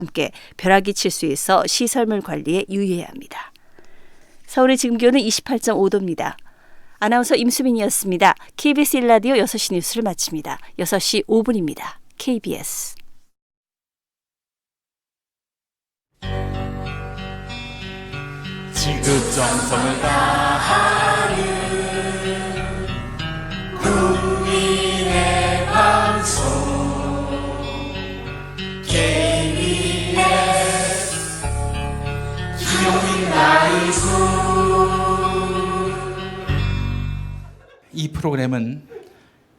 함께 벼락이 칠 수 있어 시설물 관리에 유의해야 합니다. 서울의 지금 기온은 28.5도입니다. 아나운서 임수민이었습니다. KBS 1라디오 6시 뉴스를 마칩니다. 6시 5분입니다. KBS 지극정성을 다하는 국민의 방송 KBS 김용민 라이브. 이 프로그램은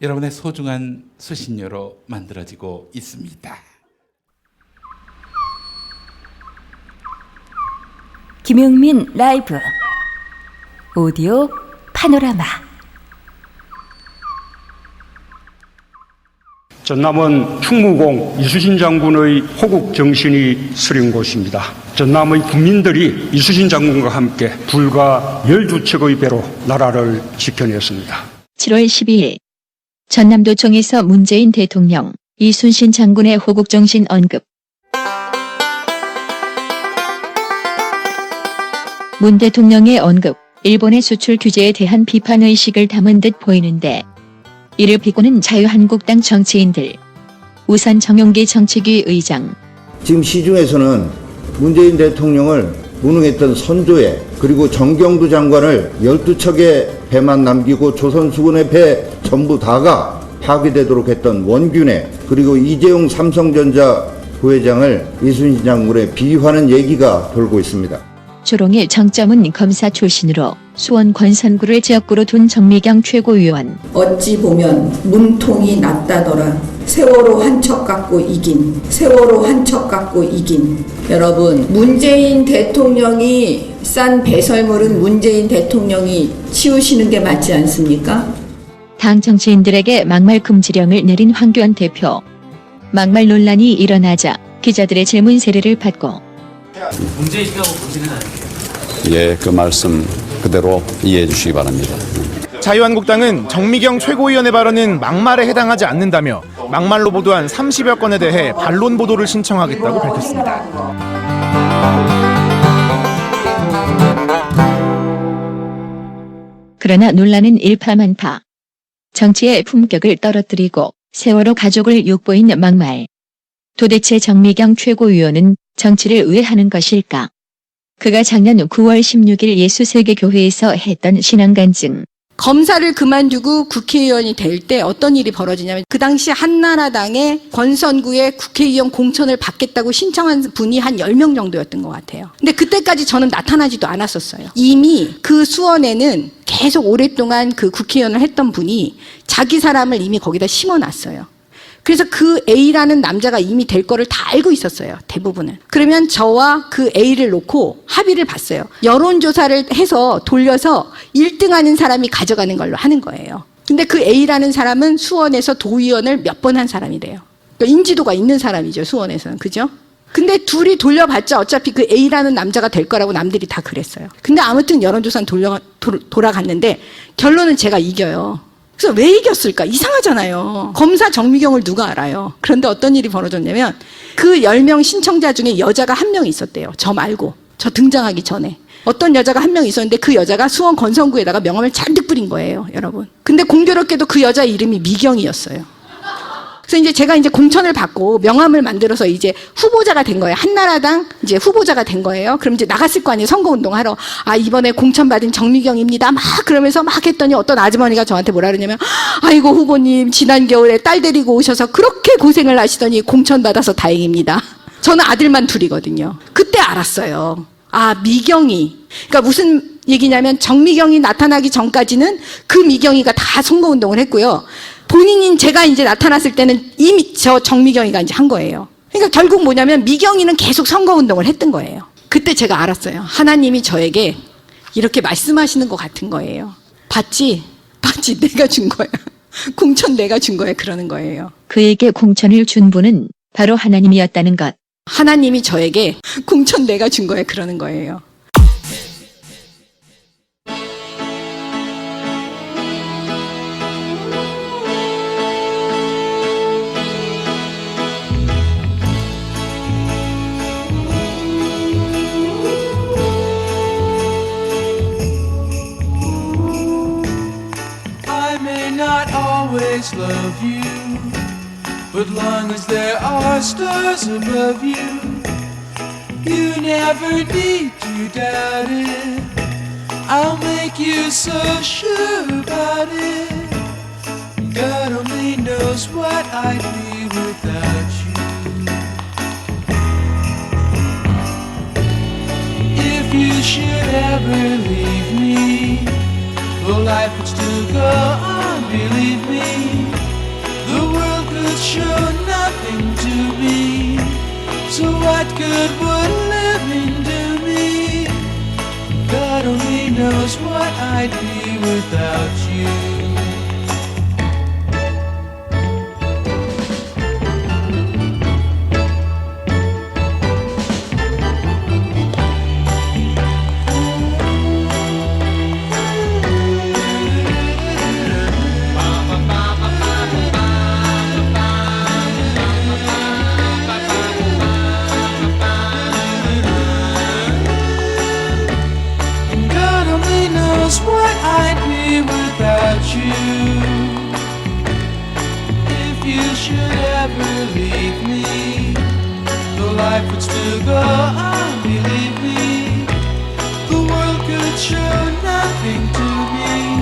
여러분의 소중한 수신료로 만들어지고 있습니다. 김용민 라이브 오디오 파노라마. 전남은 충무공 이수신 장군의 호국 정신이 스린 곳입니다. 전남의 국민들이 이수신 장군과 함께 불과 12척의 배로 나라를 지켜냈습니다. 7월 12일 전남도청에서 문재인 대통령, 이순신 장군의 호국 정신 언급. 문 대통령의 언급, 일본의 수출 규제에 대한 비판의식을 담은 듯 보이는데 이를 비꼬는 자유한국당 정치인들. 우선 정용기 정책위 의장. 지금 시중에서는 문재인 대통령을 무능했던 선조에, 그리고 정경두 장관을 12척의 배만 남기고 조선수군의 배 전부 다가 파괴되도록 했던 원균에, 그리고 이재용 삼성전자 부회장을 이순신 장군에 비유하는 얘기가 돌고 있습니다. 조롱의 정점은 검사 출신으로 수원 권선구를 지역구로 둔 정미경 최고위원. 어찌 보면 문통이 낫다더라. 세월호 한 척 갖고 이긴. 세월호 한 척 갖고 이긴. 여러분, 문재인 대통령이 싼 배설물은 문재인 대통령이 치우시는 게 맞지 않습니까? 당 정치인들에게 막말 금지령을 내린 황교안 대표. 막말 논란이 일어나자 기자들의 질문 세례를 받고 문제 있다고 보지는 않아요. 예, 그 말씀 그대로 이해해 주시기 바랍니다. 자유한국당은 정미경 최고위원의 발언은 막말에 해당하지 않는다며 막말로 보도한 30여 건에 대해 반론 보도를 신청하겠다고 밝혔습니다. 그러나 논란은 일파만파. 정치의 품격을 떨어뜨리고 세월호 가족을 욕보인 막말. 도대체 정미경 최고위원은 정치를 왜 하는 것일까? 그가 작년 9월 16일 예수세계교회에서 했던 신앙간증. 검사를 그만두고 국회의원이 될 때 어떤 일이 벌어지냐면, 그 당시 한나라당의 권선구에 국회의원 공천을 받겠다고 신청한 분이 한 10명 정도였던 것 같아요. 근데 그때까지 저는 나타나지도 않았었어요. 이미 그 수원에는 계속 오랫동안 그 국회의원을 했던 분이 자기 사람을 이미 거기다 심어놨어요. 그래서 그 A라는 남자가 이미 될 거를 다 알고 있었어요. 대부분은. 그러면 저와 그 A를 놓고 합의를 봤어요. 여론조사를 해서 돌려서 1등 하는 사람이 가져가는 걸로 하는 거예요. 근데 그 A라는 사람은 수원에서 도의원을 몇 번 한 사람이래요. 그러니까 인지도가 있는 사람이죠, 수원에서는. 그죠? 근데 둘이 돌려봤자 어차피 그 A라는 남자가 될 거라고 남들이 다 그랬어요. 근데 아무튼 여론조사는 돌아갔는데 결론은 제가 이겨요. 그래서 왜 이겼을까? 이상하잖아요. 검사 정미경을 누가 알아요? 그런데 어떤 일이 벌어졌냐면, 그 10명 신청자 중에 여자가 한 명 있었대요. 저 말고. 저 등장하기 전에. 어떤 여자가 한 명 있었는데 그 여자가 수원 권선구에다가 명함을 잔뜩 뿌린 거예요, 여러분. 근데 공교롭게도 그 여자 이름이 미경이었어요. 그래서 이제 제가 이제 공천을 받고 명함을 만들어서 이제 후보자가 된 거예요. 한나라당 이제 후보자가 된 거예요. 그럼 이제 나갔을 거 아니에요. 선거운동 하러. 아, 이번에 공천 받은 정미경입니다. 막 그러면서 막 했더니 어떤 아주머니가 저한테 뭐라 그러냐면, 아이고 후보님, 지난 겨울에 딸 데리고 오셔서 그렇게 고생을 하시더니 공천 받아서 다행입니다. 저는 아들만 둘이거든요. 그때 알았어요. 아, 미경이. 그러니까 무슨 얘기냐면, 정미경이 나타나기 전까지는 그 미경이가 다 선거운동을 했고요. 본인인 제가 이제 나타났을 때는 이미 저 정미경이가 이제 한 거예요. 그러니까 결국 뭐냐면 미경이는 계속 선거운동을 했던 거예요. 그때 제가 알았어요. 하나님이 저에게 이렇게 말씀하시는 것 같은 거예요. 봤지? 내가 준 거야. 공천 내가 준 거야. 그러는 거예요. 그에게 공천을 준 분은 바로 하나님이었다는 것. 하나님이 저에게 공천 내가 준 거야. 그러는 거예요. love you. But long as there are stars above you, you never need to doubt it. I'll make you so sure about it. God only knows what I'd be without you. If you should ever leave me, well, life would still go on, believe me. The world could show nothing to me, so what good would living do me? God only knows what I'd be without you. What I'd be without you. If you should ever leave me, the life would still go on, believe me. The world could show nothing to me,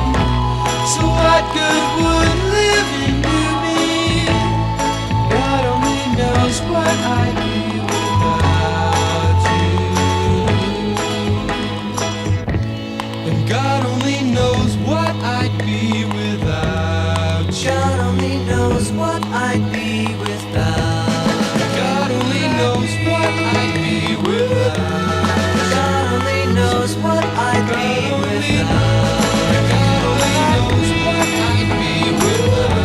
so what good would living do me? God only knows what I'd be without you. And God only knows what I'd be without you. God only knows what I'd be without. God only knows what I'd be without. God only knows what I'd be without. God only knows what I'd be without.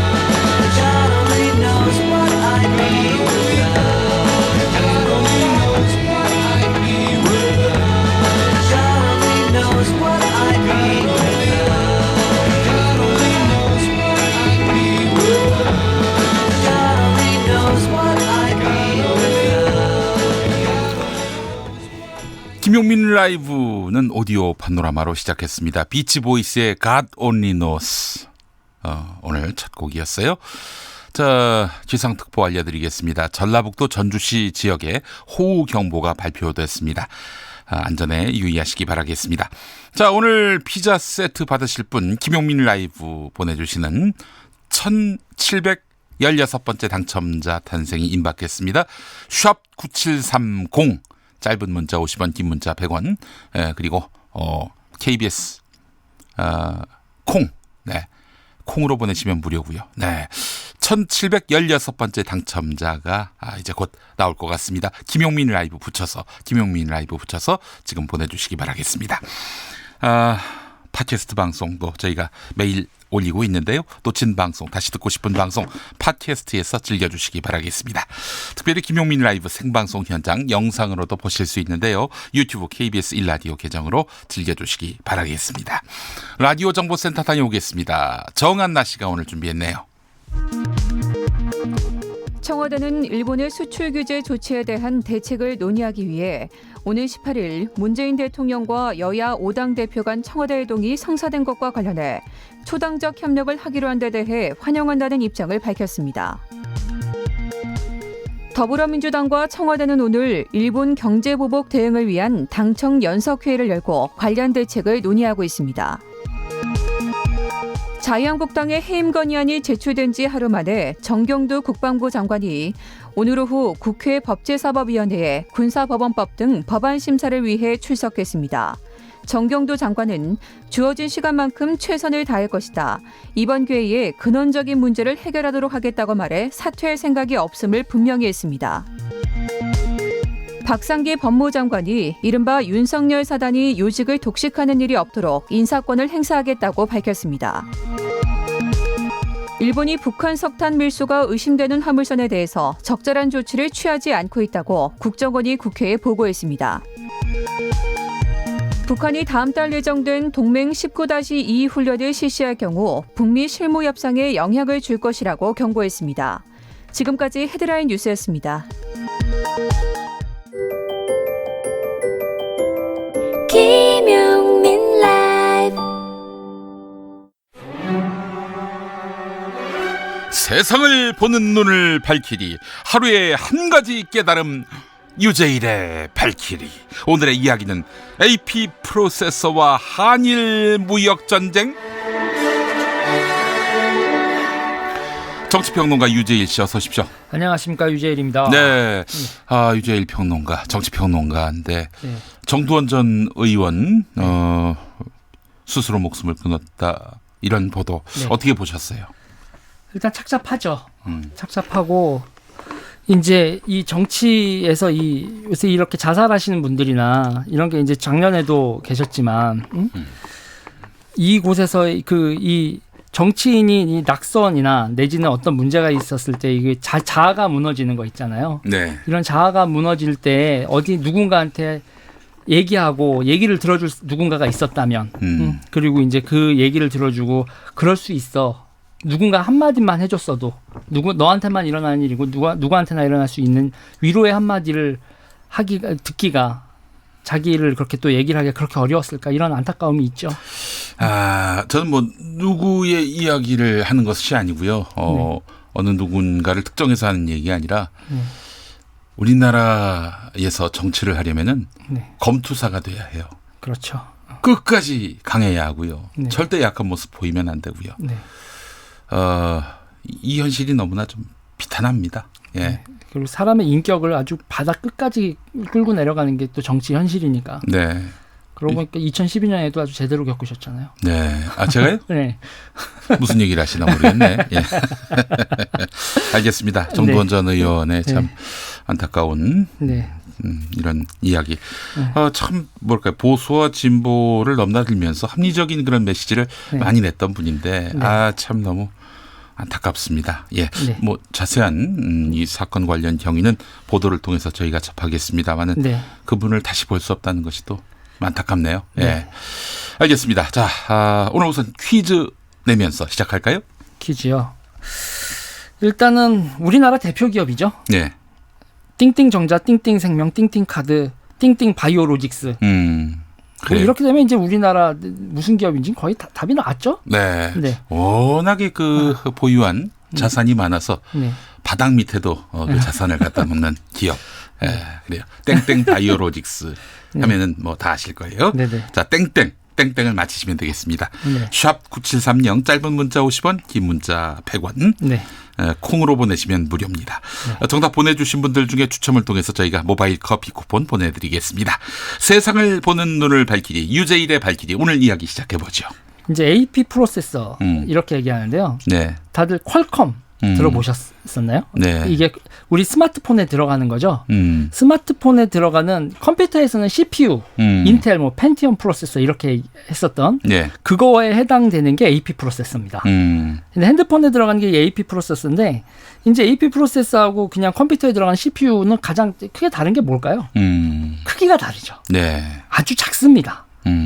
God only knows what I'd be without. God only knows what I'd be without. God only knows what I'd be without. God only knows what I'd be without. God only knows what I'd be without. 김용민 라이브는 오디오 파노라마로 시작했습니다. 비치보이스의 God Only Knows 오늘 첫 곡이었어요. 자, 기상특보 알려드리겠습니다. 전라북도 전주시 지역에 호우경보가 발표됐습니다. 안전에 유의하시기 바라겠습니다. 자, 오늘 피자 세트 받으실 분 김용민 라이브 보내주시는 1716번째 당첨자 탄생이 임박했습니다. 샵 9730 짧은 문자 50원, 긴 문자 100원, 그리고 KBS 콩, 네, 콩으로 보내시면 무료고요. 네, 1716번째 당첨자가 이제 곧 나올 것 같습니다. 김용민 라이브 붙여서 지금 보내주시기 바라겠습니다. 팟캐스트 방송도 저희가 매일 올리고 있는데요. 놓친 방송, 다시 듣고 싶은 방송 팟캐스트에서 즐겨주시기 바라겠습니다. 특별히 김용민 라이브 생방송 현장 영상으로도 보실 수 있는데요. 유튜브 KBS 1라디오 계정으로 즐겨주시기 바라겠습니다. 라디오 정보센터 다녀오겠습니다. 정한나 씨가 오늘 준비했네요. 청와대는 일본의 수출 규제 조치에 대한 대책을 논의하기 위해 오는 18일 문재인 대통령과 여야 5당 대표 간 청와대 회동이 성사된 것과 관련해 초당적 협력을 하기로 한 데 대해 환영한다는 입장을 밝혔습니다. 더불어민주당과 청와대는 오늘 일본 경제보복 대응을 위한 당청 연석회의를 열고 관련 대책을 논의하고 있습니다. 자유한국당의 해임 건의안이 제출된 지 하루 만에 정경두 국방부 장관이 오늘 오후 국회 법제사법위원회에 군사법원법 등 법안 심사를 위해 출석했습니다. 정경두 장관은 주어진 시간만큼 최선을 다할 것이다. 이번 기회에 근원적인 문제를 해결하도록 하겠다고 말해 사퇴할 생각이 없음을 분명히 했습니다. 박상기 법무장관이 이른바 윤석열 사단이 요직을 독식하는 일이 없도록 인사권을 행사하겠다고 밝혔습니다. 일본이 북한 석탄 밀수가 의심되는 화물선에 대해서 적절한 조치를 취하지 않고 있다고 국정원이 국회에 보고했습니다. 북한이 다음 달 예정된 동맹 19-2 훈련을 실시할 경우 북미 실무 협상에 영향을 줄 것이라고 경고했습니다. 지금까지 헤드라인 뉴스였습니다. 김용민 라이브 세상을 보는 눈을 밝히리. 하루에 한 가지 깨달음. 유재일의 발키리. 오늘의 이야기는 AP 프로세서와 한일 무역 전쟁. 정치평론가 유재일 씨 어서 오십시오. 안녕하십니까, 유재일입니다. 네, 유재일 평론가, 정치평론가인데 네. 정두원 전 의원 스스로 목숨을 끊었다 이런 보도 네. 어떻게 보셨어요? 일단 착잡하죠. 착잡하고 이제 이 정치에서 요새 이렇게 자살하시는 분들이나 이런 게 이제 작년에도 계셨지만 이곳에서 이 정치인이 이 낙선이나 내지는 어떤 문제가 있었을 때 이게 자아가 무너지는 거 있잖아요. 네. 이런 자아가 무너질 때 어디 누군가한테 얘기하고 얘기를 들어줄 누군가가 있었다면 그리고 이제 그 얘기를 들어주고 그럴 수 있어. 누군가 한마디만 해줬어도 너한테만 일어나는 일이고 누구한테나 일어날 수 있는 위로의 한마디를 듣기가 자기를 그렇게 또 얘기를 하기가 그렇게 어려웠을까 이런 안타까움이 있죠. 저는 뭐 누구의 이야기를 하는 것이 아니고요. 어느 누군가를 특정해서 하는 얘기가 아니라 우리나라에서 정치를 하려면은 검투사가 돼야 해요. 그렇죠. 끝까지 강해야 하고요. 네. 절대 약한 모습 보이면 안 되고요. 네. 이 현실이 너무나 좀 비탄합니다. 예. 네. 그리고 사람의 인격을 아주 바다 끝까지 끌고 내려가는 게 또 정치 현실이니까. 네. 그러고 보니까 2012년에도 아주 제대로 겪으셨잖아요. 네. 제가요? 네. 무슨 얘기를 하시나 모르겠네. 예. 알겠습니다. 정두원 전 의원의 참 안타까운 이런 이야기. 참 보수와 진보를 넘나들면서 합리적인 그런 메시지를 많이 냈던 분인데 참 너무 안타깝습니다. 예, 뭐 자세한 이 사건 관련 경위는 보도를 통해서 저희가 접하겠습니다만은 그분을 다시 볼 수 없다는 것이 또 안타깝네요. 예, 알겠습니다. 자, 오늘 우선 퀴즈 내면서 시작할까요? 퀴즈요. 일단은 우리나라 대표 기업이죠. 네. 띵띵정자, 띵띵생명, 띵띵카드, 띵띵바이오로직스. 그래요. 이렇게 되면 이제 우리나라 무슨 기업인지 거의 답이 나왔죠? 네. 워낙에 보유한 자산이 많아서 바닥 밑에도 그 자산을 갖다 놓는 기업. 그래요. 땡땡 바이오로직스 하면은 뭐 다 아실 거예요. 자, 땡땡을 맞히시면 되겠습니다. 샵 9730 짧은 문자 50원, 긴 문자 100원. 콩으로 보내시면 무료입니다. 정답 보내주신 분들 중에 추첨을 통해서 저희가 모바일 커피 쿠폰 보내드리겠습니다. 세상을 보는 눈을 밝히리, 유재일의 발키리. 오늘 이야기 시작해보죠. 이제 AP 프로세서 이렇게 얘기하는데요. 다들 퀄컴 들어보셨었나요? 이게 우리 스마트폰에 들어가는 거죠. 스마트폰에 들어가는 컴퓨터에서는 CPU, 인텔, 펜티엄 프로세서 이렇게 했었던 그거에 해당되는 게 AP 프로세서입니다. 근데 핸드폰에 들어가는 게 AP 프로세서인데 이제 AP 프로세서하고 그냥 컴퓨터에 들어가는 CPU는 가장 크게 다른 게 뭘까요? 크기가 다르죠. 아주 작습니다.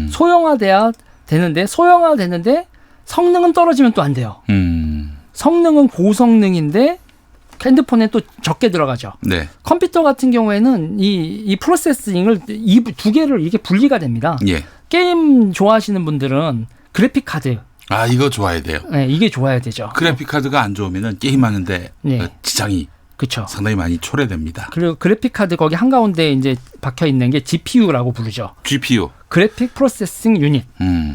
소형화돼야 되는데 성능은 떨어지면 또 안 돼요. 성능은 고성능인데 핸드폰에 또 적게 들어가죠. 컴퓨터 같은 경우에는 이 프로세싱을 두 개를 이게 분리가 됩니다. 게임 좋아하시는 분들은 그래픽 카드. 이거 좋아야 돼요. 이게 좋아야 되죠. 그래픽 카드가 안 좋으면은 게임하는데 지장이 상당히 많이 초래됩니다. 그리고 그래픽 카드 거기 한가운데 이제 박혀 있는 게 GPU라고 부르죠. GPU. 그래픽 프로세싱 유닛.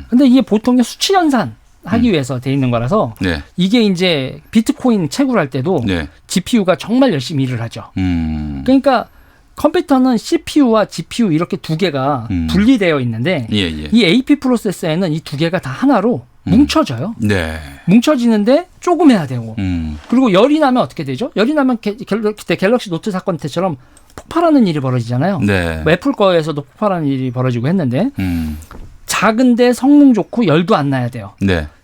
근데 이게 보통 수치 연산 하기 위해서 돼 있는 거라서 이게 이제 비트코인 채굴할 때도 GPU가 정말 열심히 일을 하죠. 그러니까 컴퓨터는 CPU와 GPU 이렇게 두 개가 분리되어 있는데 이 AP 프로세서에는 이 두 개가 다 하나로 뭉쳐져요. 뭉쳐지는데 조금 해야 되고 그리고 열이 나면 어떻게 되죠? 열이 나면 그때 갤럭시 노트 사건 때처럼 폭발하는 일이 벌어지잖아요. 애플 거에서도 폭발하는 일이 벌어지고 했는데 작은데 성능 좋고 열도 안 나야 돼요.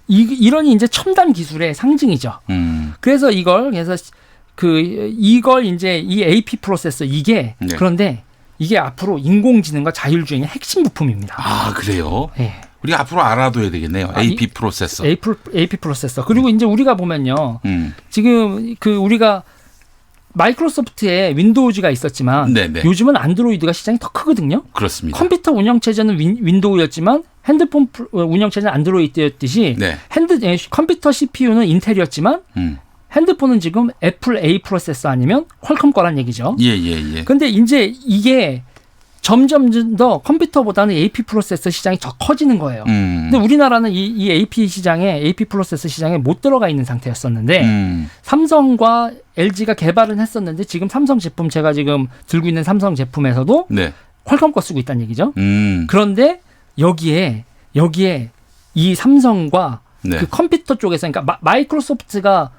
이러니 이제 첨단 기술의 상징이죠. 그래서 이걸 이제 이 AP 프로세서 그런데 이게 앞으로 인공지능과 자율주행의 핵심 부품입니다. 그래요? 우리가 앞으로 알아둬야 되겠네요. AP 프로세서. AP 프로세서. 그리고 이제 우리가 보면요. 지금 우리가 마이크로소프트에 윈도우즈가 있었지만 요즘은 안드로이드가 시장이 더 크거든요. 그렇습니다. 컴퓨터 운영체제는 윈도우였지만 핸드폰 운영체제는 안드로이드였듯이 컴퓨터 CPU는 인텔이었지만 핸드폰은 지금 애플 A 프로세서 아니면 퀄컴 거란 얘기죠. 예. 근데 이제 이게 점점 더 컴퓨터보다는 AP 프로세서 시장이 더 커지는 거예요. 근데 우리나라는 이 AP 시장에 AP 프로세서 시장에 못 들어가 있는 상태였었는데 삼성과 LG가 개발은 했었는데 지금 삼성 제품 제가 지금 들고 있는 삼성 제품에서도 네. 퀄컴 거 쓰고 있다는 얘기죠. 그런데 여기에 이 삼성과 네. 그 컴퓨터 쪽에서 그러니까 마이크로소프트가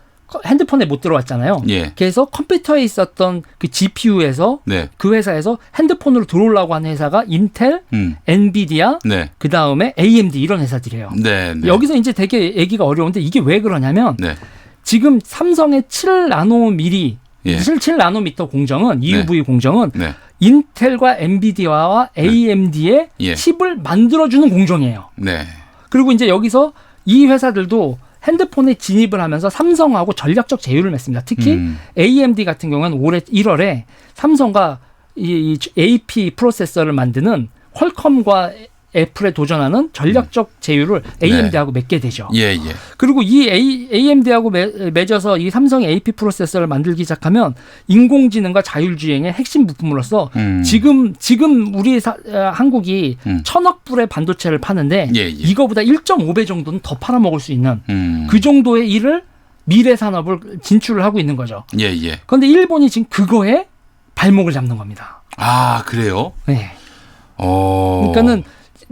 핸드폰에 못 들어왔잖아요. 예. 그래서 컴퓨터에 있었던 그 GPU에서 네. 그 회사에서 핸드폰으로 들어오려고 하는 회사가 인텔, 엔비디아, 네. 그 다음에 AMD 이런 회사들이에요. 네. 여기서 이제 되게 얘기가 어려운데 이게 왜 그러냐면 네. 지금 삼성의 7나노미터 예. 7나노미터 공정은 EUV 네. 공정은 네. 인텔과 엔비디아와 AMD의 예. 칩을 만들어주는 공정이에요. 네. 그리고 이제 여기서 이 회사들도 핸드폰에 진입을 하면서 삼성하고 전략적 제휴를 맺습니다. 특히 AMD 같은 경우는 올해 1월에 삼성과 이 AP 프로세서를 만드는 퀄컴과 애플에 도전하는 전략적 제휴를 AMD하고 맺게 되죠. 예. 그리고 이 AMD하고 맺어서 이 삼성의 AP 프로세서를 만들기 시작하면 인공지능과 자율주행의 핵심 부품으로서 지금 우리 한국이 1,000억 불의 반도체를 파는데 이거보다 1.5배 정도는 더 팔아먹을 수 있는 그 정도의 일을 미래 산업을 진출을 하고 있는 거죠. 예. 그런데 일본이 지금 그거에 발목을 잡는 겁니다. 아, 그래요? 네. 그러니까는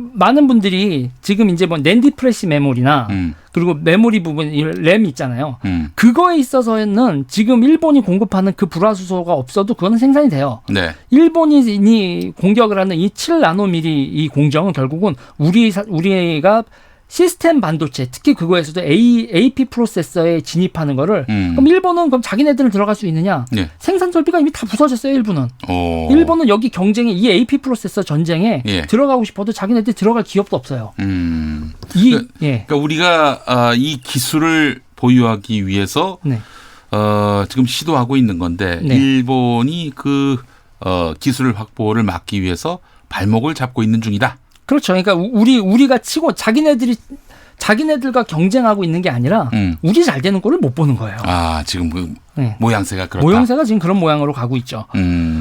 많은 분들이 지금 이제 뭐 낸디 프레시 메모리나 그리고 메모리 부분 램 있잖아요. 그거에 있어서는 지금 일본이 공급하는 그 불화수소가 없어도 그거는 생산이 돼요. 네. 일본이 공격을 하는 이 7나노미터 이 공정은 결국은 우리가 시스템 반도체 특히 그거에서도 AP 프로세서에 진입하는 거를 그럼 일본은 그럼 자기네들은 들어갈 수 있느냐? 네. 생산 설비가 이미 다 부서졌어요. 일본은 여기 경쟁에 이 AP 프로세서 전쟁에 들어가고 싶어도 자기네들이 들어갈 기업도 없어요. 그러니까 우리가 이 기술을 보유하기 위해서 네. 지금 시도하고 있는 건데 네. 일본이 그 기술 확보를 막기 위해서 발목을 잡고 있는 중이다. 그렇죠. 그러니까 우리가 치고 자기네들과 경쟁하고 있는 게 아니라 우리 잘 되는 꼴을 못 보는 거예요. 아, 지금 그 모양새가 그렇다. 모양새가 지금 그런 모양으로 가고 있죠.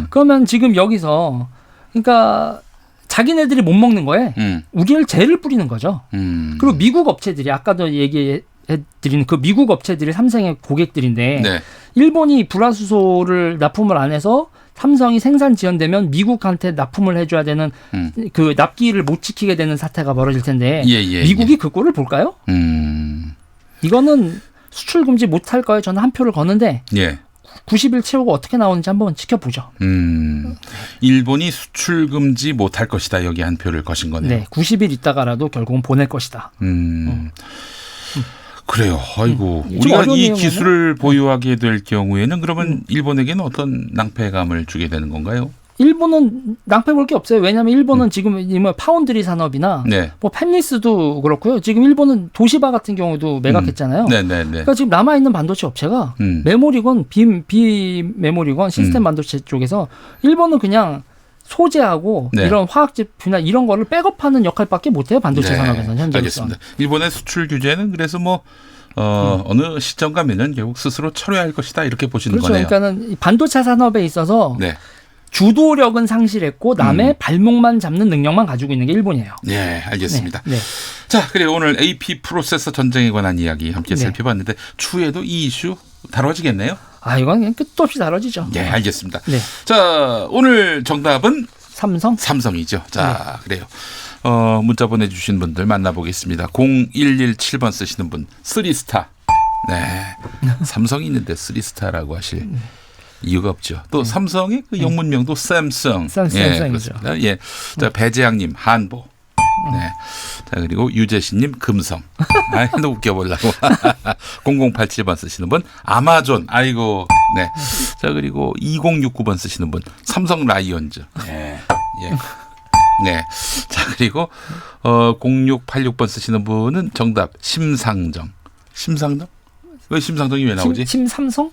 그러면 지금 여기서 그러니까 자기네들이 못 먹는 거에 우리를 죄를 뿌리는 거죠. 그리고 미국 업체들이 아까도 얘기해드린 그 미국 업체들이 삼성의 고객들인데 네. 일본이 불화수소를 납품을 안 해서 삼성이 생산 지연되면 미국한테 납품을 해줘야 되는 그 납기를 못 지키게 되는 사태가 벌어질 텐데 미국이 그 꼴을 볼까요? 이거는 수출 금지 못할 거에 저는 한 표를 거는데 90일 채우고 어떻게 나오는지 한번 지켜보죠. 일본이 수출 금지 못할 것이다. 여기 한 표를 거신 거네요. 네, 90일 있다가라도 결국은 보낼 것이다. 그래요. 아이고. 우리가 이 기술을 보유하게 될 경우에는 그러면 일본에게는 어떤 낭패감을 주게 되는 건가요? 일본은 낭패 볼 게 없어요. 왜냐하면 일본은 지금 파운드리 산업이나 뭐 펜리스도 그렇고요. 지금 일본은 도시바 같은 경우도 매각했잖아요. 그러니까 지금 남아있는 반도체 업체가 메모리건, 비메모리건 시스템 반도체 쪽에서 일본은 그냥 소재하고 이런 화학 제품이나 이런 거를 백업하는 역할밖에 못해요. 반도체 산업에서는 현재로서. 알겠습니다. 일본의 수출 규제는 그래서 뭐 어느 시점 가면은 결국 스스로 철회할 것이다 이렇게 보시는 거네요. 그러니까는 반도체 산업에 있어서 주도력은 상실했고 남의 발목만 잡는 능력만 가지고 있는 게 일본이에요. 네, 알겠습니다. 자, 그리고 오늘 AP 프로세서 전쟁에 관한 이야기 함께 살펴봤는데 추후에도 이 이슈 다뤄지겠네요. 아, 이건 그냥 끝도 없이 다뤄지죠. 네, 알겠습니다. 자, 오늘 정답은 삼성이죠. 자, 그래요. 문자 보내주신 분들 만나보겠습니다. 0117번 쓰시는 분, 3스타. 네, 삼성이 있는데 3스타라고 하실 이유가 없죠. 또 삼성의 그 영문명도 샘성. 샘성이죠. 예, 자, 배재양님 한보. 네. 자, 그리고 유재신님 금성. 아, 너 웃겨보려고. 0087번 쓰시는 분 아마존. 아이고. 네. 자, 그리고 2069번 쓰시는 분 삼성 라이온즈. 네. 네. 자, 그리고 0686번 쓰시는 분은 정답 심상정. 심상정? 왜 심상정이 왜 나오지? 심삼성?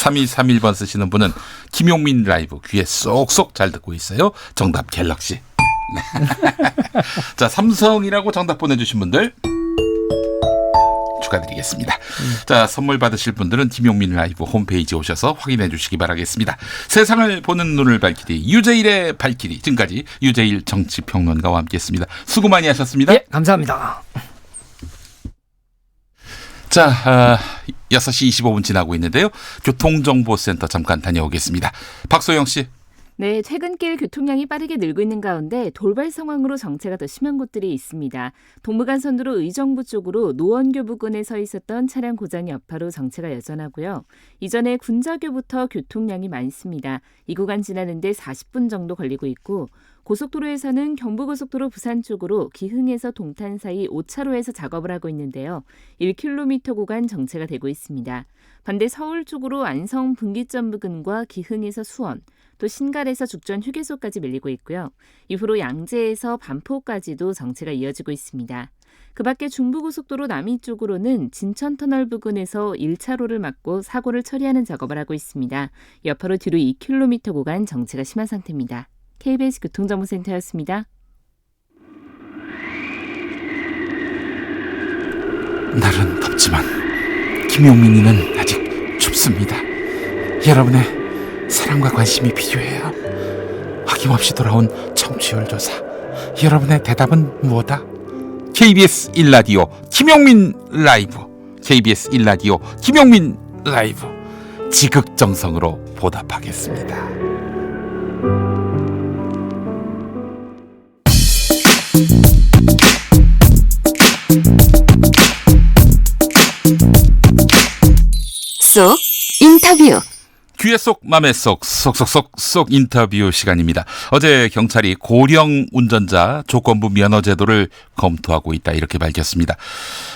3231번 쓰시는 분은 김용민 라이브 귀에 쏙쏙 잘 듣고 있어요. 정답 갤럭시. 자, 삼성이라고 정답 보내주신 분들 축하드리겠습니다. 자, 선물 받으실 분들은 김용민 라이브 홈페이지 오셔서 확인해 주시기 바라겠습니다. 세상을 보는 눈을 밝히리 유재일의 밝히리. 지금까지 유재일 정치평론가와 함께했습니다. 수고 많이 하셨습니다. 예, 감사합니다. 자, 6시 25분 지나고 있는데요. 교통정보센터 잠깐 다녀오겠습니다. 박소영 씨. 네, 퇴근길 교통량이 빠르게 늘고 있는 가운데 돌발 상황으로 정체가 더 심한 곳들이 있습니다. 동부간선도로 의정부 쪽으로 노원교 부근에 서 있었던 차량 고장 여파로 정체가 여전하고요. 이전에 군자교부터 교통량이 많습니다. 이 구간 지나는데 40분 정도 걸리고 있고 고속도로에서는 경부고속도로 부산 쪽으로 기흥에서 동탄 사이 5차로에서 작업을 하고 있는데요. 1km 구간 정체가 되고 있습니다. 반대 서울 쪽으로 안성 분기점 부근과 기흥에서 수원, 또 신갈에서 죽전 휴게소까지 밀리고 있고요. 이후로 양재에서 반포까지도 정체가 이어지고 있습니다. 그 밖에 중부고속도로 남이 쪽으로는 진천터널 부근에서 1차로를 막고 사고를 처리하는 작업을 하고 있습니다. 여파로 뒤로 2km 구간 정체가 심한 상태입니다. KBS 교통정보센터였습니다. 날은 덥지만 김용민이는 아직 춥습니다. 여러분의 사랑과 관심이 필요해요. 아낌없이 돌아온 청취율 조사. 여러분의 대답은 무엇이다? KBS 1라디오 김용민 라이브. KBS 1라디오 김용민 라이브. 지극정성으로 보답하겠습니다. 쏙 인터뷰. 귀에 쏙 맘에 쏙 쏙쏙쏙 인터뷰 시간입니다. 어제 경찰이 고령 운전자 조건부 면허 제도를 검토하고 있다 이렇게 밝혔습니다.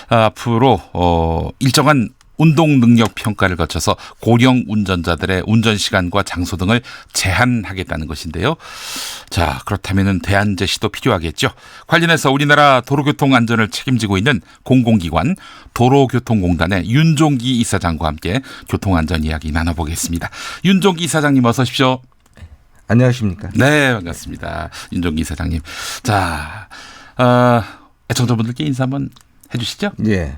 앞으로 일정한 운동 능력 평가를 거쳐서 고령 운전자들의 운전 시간과 장소 등을 제한하겠다는 것인데요. 자, 그렇다면은 대안 제시도 필요하겠죠. 관련해서 우리나라 도로교통 안전을 책임지고 있는 공공기관 도로교통공단의 윤종기 이사장과 함께 교통안전 이야기 나눠보겠습니다. 윤종기 이사장님 어서 오십시오. 안녕하십니까? 네, 반갑습니다. 윤종기 이사장님. 자, 애청자분들께 인사 한번 해주시죠. 예,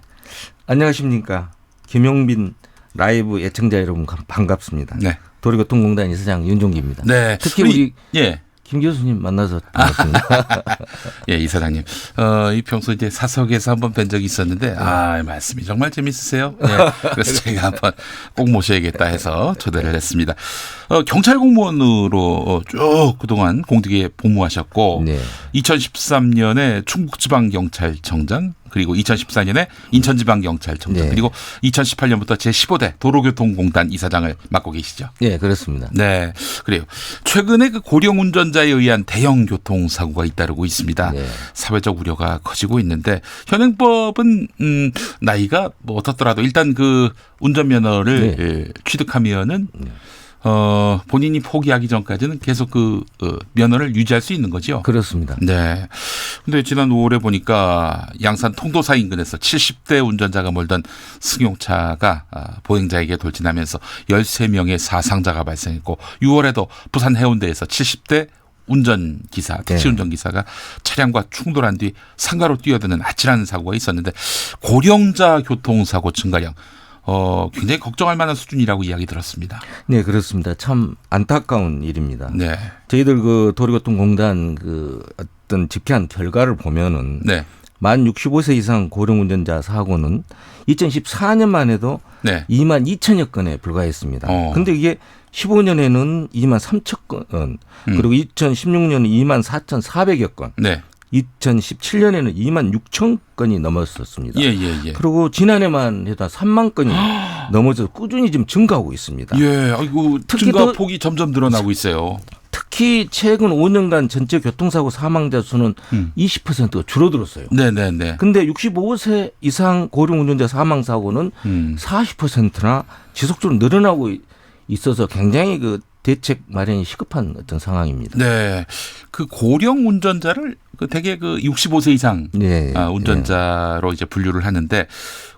안녕하십니까? 김용민 라이브 애청자 여러분 반갑습니다. 네. 도로교통공단 이사장 윤종기입니다. 네. 특히 우리 예. 김 교수님 만나서 반갑습니다. 예, 이사장님. 이 평소 이제 사석에서 한번 뵌 적이 있었는데, 말씀이 정말 재밌으세요. 예, 그래서 제가 한번 꼭 모셔야겠다 해서 초대를 했습니다. 경찰 공무원으로 쭉 그동안 공직에 복무하셨고, 네. 2013년에 충북지방경찰청장, 그리고 2014년에 인천지방경찰청장, 네. 그리고 2018년부터 제15대 도로교통공단 이사장을 맡고 계시죠. 네, 그렇습니다. 네, 그래요. 최근에 그 고령 운전자에 의한 대형 교통사고가 잇따르고 있습니다. 네. 사회적 우려가 커지고 있는데 현행법은 나이가 뭐 어떻더라도 일단 그 운전면허를 네. 취득하면은 본인이 포기하기 전까지는 계속 그 면허를 유지할 수 있는 거죠. 그렇습니다. 네. 근데 지난 5월에 보니까 양산 통도사 인근에서 70대 운전자가 몰던 승용차가 보행자에게 돌진하면서 13명의 사상자가 발생했고 6월에도 부산 해운대에서 70대 운전기사, 택시운전기사가 차량과 충돌한 뒤 상가로 뛰어드는 아찔한 사고가 있었는데 고령자 교통사고 증가량 굉장히 걱정할 만한 수준이라고 이야기 들었습니다. 네, 그렇습니다. 참 안타까운 일입니다. 네. 저희들 그 도로교통공단 그 어떤 집계한 결과를 보면은 네. 만 65세 이상 고령 운전자 사고는 2014년만 해도 네. 2만 2천여 건에 불과했습니다. 그런데 이게 15년에는 2만 3천 건, 그리고 2016년은 2만 4,400여 건. 네. 2017년에는 2만 6천 건이 넘었었습니다. 예. 그리고 지난해만 해도 3만 건이 넘어서 꾸준히 지금 증가하고 있습니다. 예, 아이고 증가 폭이 점점 늘어나고 있어요. 특히 최근 5년간 전체 교통사고 사망자 수는 20%가 줄어들었어요. 네네네. 근데 65세 이상 고령 운전자 사망 사고는 40%나 지속적으로 늘어나고 있어서 굉장히 그 대책 마련이 시급한 어떤 상황입니다. 네, 그 고령 운전자를 되게 그 65세 이상 네, 운전자로 이제 분류를 하는데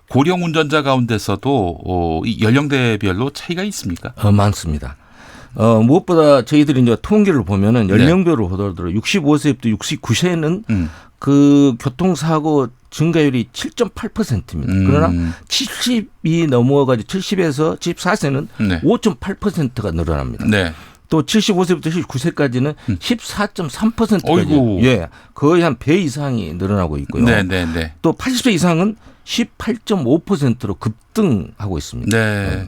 고령 운전자 가운데서도 이 연령대별로 차이가 있습니까? 많습니다. 무엇보다 저희들이 이제 통계를 보면은 연령별로 보더라도 65세부터 69세는 그 교통사고 증가율이 7.8%입니다. 그러나 70이 넘어가지고 70에서 74세는 5.8%가 늘어납니다. 네. 또 75세부터 79세까지는 14.3%까지 예, 거의 한 배 이상이 늘어나고 있고요. 네. 또 80세 이상은 18.5%로 급등하고 있습니다. 네.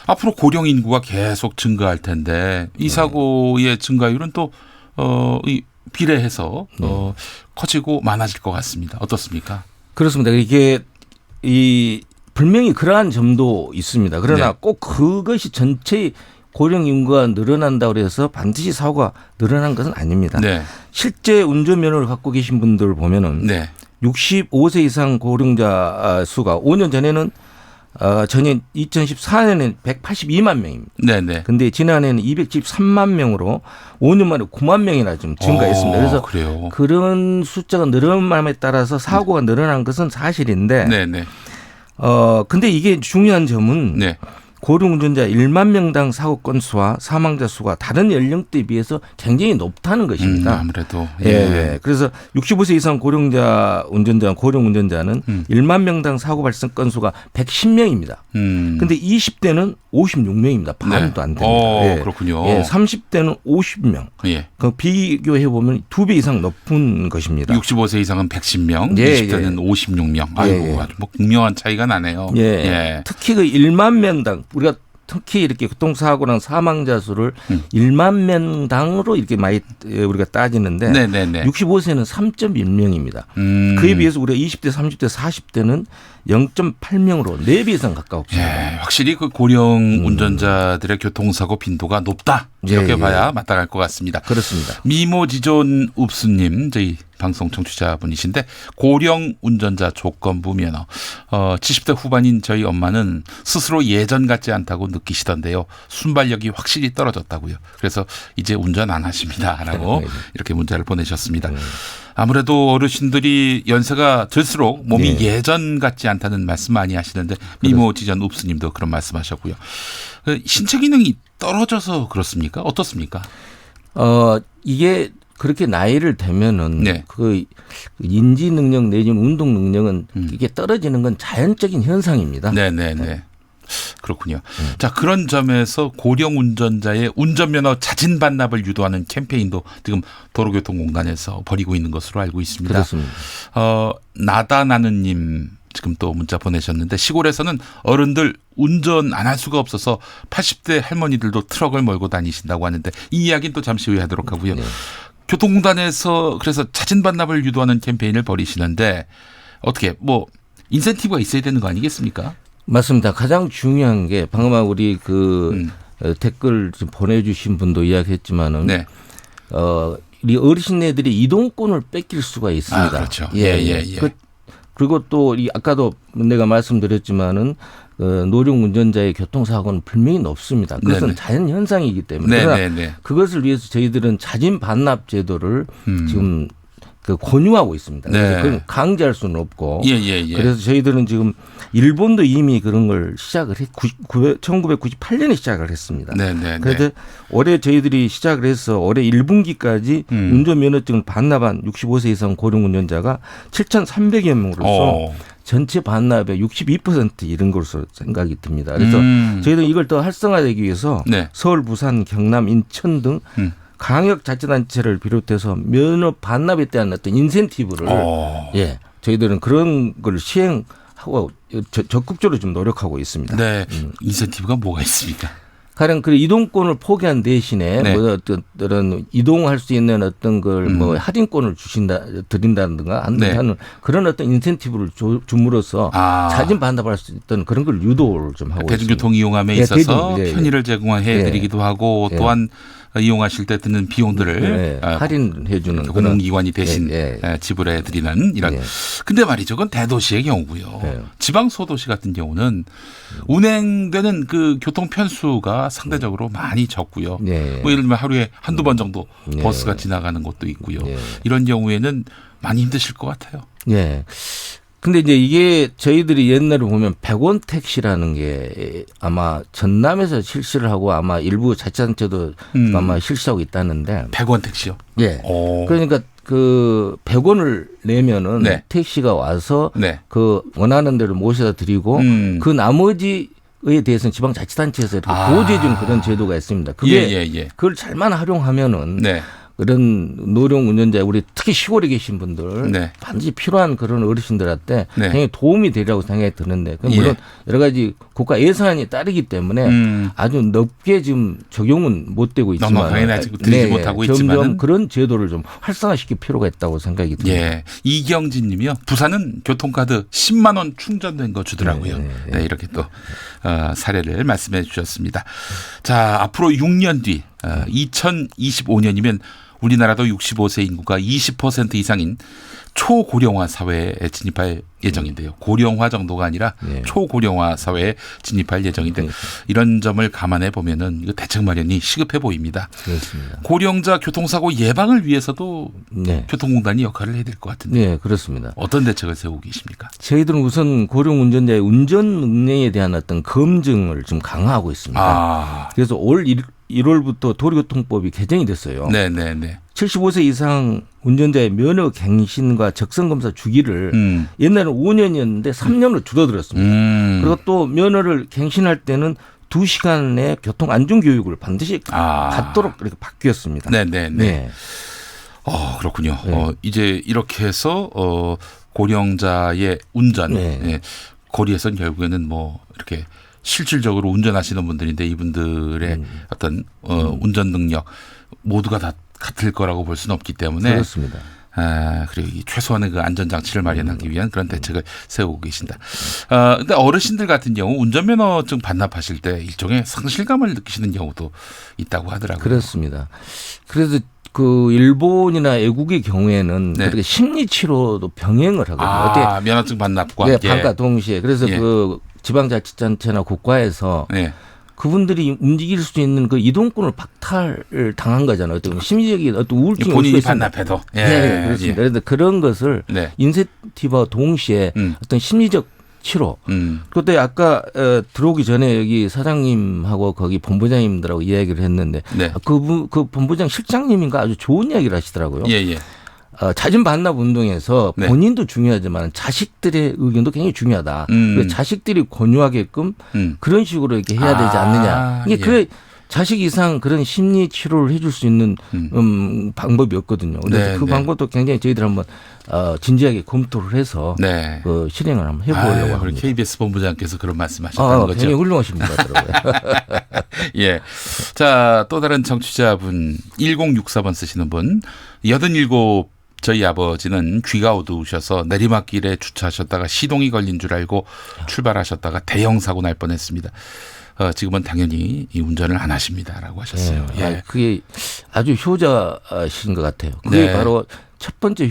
앞으로 고령 인구가 계속 증가할 텐데 이 사고의 증가율은 또 비례해서 커지고 많아질 것 같습니다. 어떻습니까? 그렇습니다. 이게 분명히 그러한 점도 있습니다. 그러나 꼭 그것이 전체 고령 인구가 늘어난다고 해서 반드시 사고가 늘어난 것은 아닙니다. 실제 운전면허를 갖고 계신 분들 보면은 65세 이상 고령자 수가 5년 전에는 전년 2014년에는 182만 명입니다. 그런데 지난해는 213만 명으로 5년 만에 9만 명이나 좀 증가했습니다. 그래서 그래요? 그런 숫자가 늘어남에 따라서 사고가 늘어난 것은 사실인데 근데 이게 중요한 점은 고령 운전자 1만 명당 사고 건수와 사망자 수가 다른 연령대에 비해서 굉장히 높다는 것입니다. 아무래도. 예. 그래서 65세 이상 고령 운전자는 1만 명당 사고 발생 건수가 110명입니다. 근데 20대는 56명입니다. 반도 안 됩니다. 그렇군요. 30대는 50명. 그 비교해 보면 2배 이상 높은 것입니다. 65세 이상은 110명, 20대는 56명. 아이고, 아주 뭐 극명한 차이가 나네요. 특히 그 1만 명당 우리가 특히 이렇게 교통사고랑 사망자 수를 1만 명당으로 이렇게 많이 우리가 따지는데 65세는 3.1명입니다. 그에 비해서 우리가 20대, 30대, 40대는 0.8명으로 4배 이상 가까웠습니다. 확실히 그 고령 운전자들의 교통사고 빈도가 높다. 이렇게 봐야 마땅할 것 같습니다. 그렇습니다. 미모지존 읍수님 저희 방송 청취자분이신데 고령 운전자 조건부 면허 70대 후반인 저희 엄마는 스스로 예전 같지 않다고 느끼시던데요. 순발력이 확실히 떨어졌다고요. 그래서 이제 운전 안 하십니다라고 이렇게 문자를 보내셨습니다. 아무래도 어르신들이 연세가 들수록 몸이 예전 같지 않다는 말씀 많이 하시는데 미모지전 읍수님도 그런 말씀하셨고요. 신체 기능이 떨어져서 그렇습니까? 어떻습니까? 이게 그렇게 나이를 들면은 그 인지 능력 내지는 운동 능력은 이게 떨어지는 건 자연적인 현상입니다. 그렇군요. 자, 그런 점에서 고령 운전자의 운전면허 자진 반납을 유도하는 캠페인도 지금 도로교통공단에서 벌이고 있는 것으로 알고 있습니다. 그렇습니다. 나다나는님 지금 또 문자 보내셨는데 시골에서는 어른들 운전 안 할 수가 없어서 80대 할머니들도 트럭을 몰고 다니신다고 하는데 이 이야기는 또 잠시 후에 하도록 하고요. 교통공단에서 그래서 자진 반납을 유도하는 캠페인을 벌이시는데 어떻게 뭐 인센티브가 있어야 되는 거 아니겠습니까? 맞습니다. 가장 중요한 게 방금 우리 댓글 좀 보내주신 분도 이야기했지만은 우리 어르신네들이 이동권을 뺏길 수가 있습니다. 그렇죠. 그리고 또 아까도 내가 말씀드렸지만은 노령 운전자의 교통사고는 분명히 높습니다. 그것은 자연 현상이기 때문에 그러나 그것을 위해서 저희들은 자진 반납 제도를 지금 권유하고 있습니다. 그래서 그건 강제할 수는 없고 그래서 저희들은 지금 일본도 이미 그런 걸 시작을 1998년에 시작을 했습니다. 그래서 올해 저희들이 시작을 해서 올해 1분기까지 운전면허증을 반납한 65세 이상 고령 운전자가 7,300여 명으로서 전체 반납의 62% 이런 것으로 생각이 듭니다. 그래서 저희들은 이걸 더 활성화되기 위해서 서울, 부산, 경남, 인천 등 광역자치단체를 비롯해서 면허 반납에 대한 어떤 인센티브를 저희들은 그런 걸 시행하고 적극적으로 좀 노력하고 있습니다. 인센티브가 뭐가 있습니까? 가령 그 이동권을 포기한 대신에 어떤 이동할 수 있는 어떤 걸 할인권을 드린다든가 하는 그런 어떤 인센티브를 줌으로써 자진 반납할 수 있던 그런 걸 유도를 좀 하고 대중교통 있습니다. 이용함에 있어서 편의를 제공해 드리기도 하고 또한 이용하실 때 드는 비용들을 할인해 주는 공공기관이 대신 지불해 드리는 이런. 근데 말이죠. 그건 대도시의 경우고요. 지방 소도시 같은 경우는 운행되는 그 교통 편수가 상대적으로 많이 적고요. 뭐 예를 들면 하루에 한두 번 정도 버스가 지나가는 곳도 있고요. 이런 경우에는 많이 힘드실 것 같아요. 근데 이제 이게 저희들이 옛날에 보면 100원 택시라는 게 아마 전남에서 실시를 하고 아마 일부 자치단체도 아마 실시하고 있다는데. 100원 택시요? 예. 그러니까 그 100원을 내면은 네. 택시가 와서 네. 그 원하는 데를 모셔다 드리고 그 나머지에 대해서는 지방자치단체에서 이렇게 보조해 주는 그런 제도가 있습니다. 그게 그걸 잘만 활용하면은 네. 그런 노령 운전자 우리 특히 시골에 계신 분들 네. 반드시 필요한 그런 어르신들한테 네. 굉장히 도움이 되리라고 생각이 드는데 물론 여러 가지 국가 예산이 따르기 때문에 아주 넓게 지금 적용은 못 되고 있지만 너무 당연하지 드리지 못하고 있지만 점점 그런 제도를 좀 활성화시킬 필요가 있다고 생각이 듭니다. 예. 이경진 님이요. 부산은 교통카드 10만 원 충전된 거 주더라고요. 네, 이렇게 또 사례를 말씀해 주셨습니다. 자, 앞으로 6년 뒤 2025년이면 우리나라도 65세 인구가 20% 이상인 초고령화 사회에 진입할 예정인데요. 고령화 정도가 아니라 초고령화 사회에 진입할 예정인데 이런 점을 감안해 보면은 이거 대책 마련이 시급해 보입니다. 그렇습니다. 고령자 교통사고 예방을 위해서도 교통공단이 역할을 해야 될 것 같은데. 네, 그렇습니다. 어떤 대책을 세우고 계십니까? 저희들은 우선 고령 운전자의 운전 능력에 대한 어떤 검증을 좀 강화하고 있습니다. 그래서 올 1월부터 도로교통법이 개정이 됐어요. 네네네. 75세 이상 운전자의 면허 갱신과 적성검사 주기를 옛날에는 5년이었는데 3년으로 줄어들었습니다. 그리고 또 면허를 갱신할 때는 2시간의 교통안전교육을 반드시 갖도록 이렇게 바뀌었습니다. 네네네. 네. 그렇군요. 이제 이렇게 해서 고령자의 운전, 거리에선 결국에는 뭐 이렇게 실질적으로 운전하시는 분들인데 이분들의 어떤 운전 능력 모두가 다 같을 거라고 볼 수는 없기 때문에 그렇습니다. 그리고 이 최소한의 그 안전장치를 마련하기 위한 그런 대책을 세우고 계신다. 근데 어르신들 같은 경우 운전면허증 반납하실 때 일종의 상실감을 느끼시는 경우도 있다고 하더라고요. 그렇습니다. 그래서 그 일본이나 외국의 경우에는 그렇게 심리치료도 병행을 하거든요. 면허증 반납과 반과 동시에. 그래서 그 지방자치단체나 국가에서 그분들이 움직일 수 있는 그 이동권을 박탈을 당한 거잖아요. 어떤 심리적인 어떤 우울증이 본인이 반납해도. 네, 그렇습니다. 그래서 그런 것을 인센티브와 동시에 어떤 심리적 치료. 그때 아까 들어오기 전에 여기 사장님하고 거기 본부장님들하고 이야기를 했는데 그 본부장 실장님인가 아주 좋은 이야기를 하시더라고요. 자진 반납 운동에서 본인도 중요하지만 자식들의 의견도 굉장히 중요하다. 자식들이 권유하게끔 그런 식으로 이렇게 해야 되지 않느냐. 이게 그래 자식 이상 그런 심리 치료를 해줄 수 있는 방법이었거든요. 그래서 그 방법도 굉장히 저희들 한번 진지하게 검토를 해서 그 실행을 한번 해보려고 합니다. KBS 본부장께서 그런 말씀하셨다는 거죠. 굉장히 훌륭하십니다. 예. 자, 또 다른 청취자분 1064번 쓰시는 분 87 저희 아버지는 귀가 어두우셔서 내리막길에 주차하셨다가 시동이 걸린 줄 알고 출발하셨다가 대형 사고 날 뻔했습니다. 지금은 당연히 이 운전을 안 하십니다라고 하셨어요. 그게 아주 효자신 것 같아요. 그게 바로 첫 번째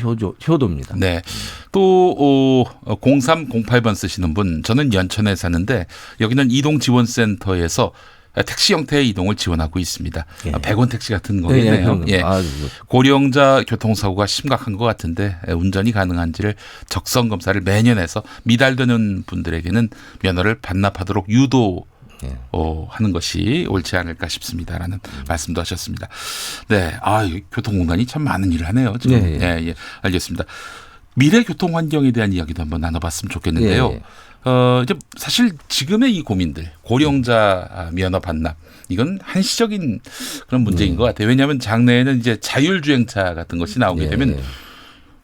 효도입니다. 네. 또 0308번 쓰시는 분 저는 연천에 사는데 여기는 이동지원센터에서 택시 형태의 이동을 지원하고 있습니다. 100원 택시 같은 거겠네요. 고령자 교통사고가 심각한 것 같은데 운전이 가능한지를 적성 검사를 매년 해서 미달되는 분들에게는 면허를 반납하도록 유도 하는 것이 옳지 않을까 싶습니다라는 말씀도 하셨습니다. 네, 교통공단이 참 많은 일을 하네요. 지금. 알겠습니다. 미래 교통 환경에 대한 이야기도 한번 나눠봤으면 좋겠는데요. 이제 사실 지금의 이 고민들, 고령자 면허 반납, 이건 한시적인 그런 문제인 것 같아요. 왜냐하면 장래에는 이제 자율주행차 같은 것이 나오게 되면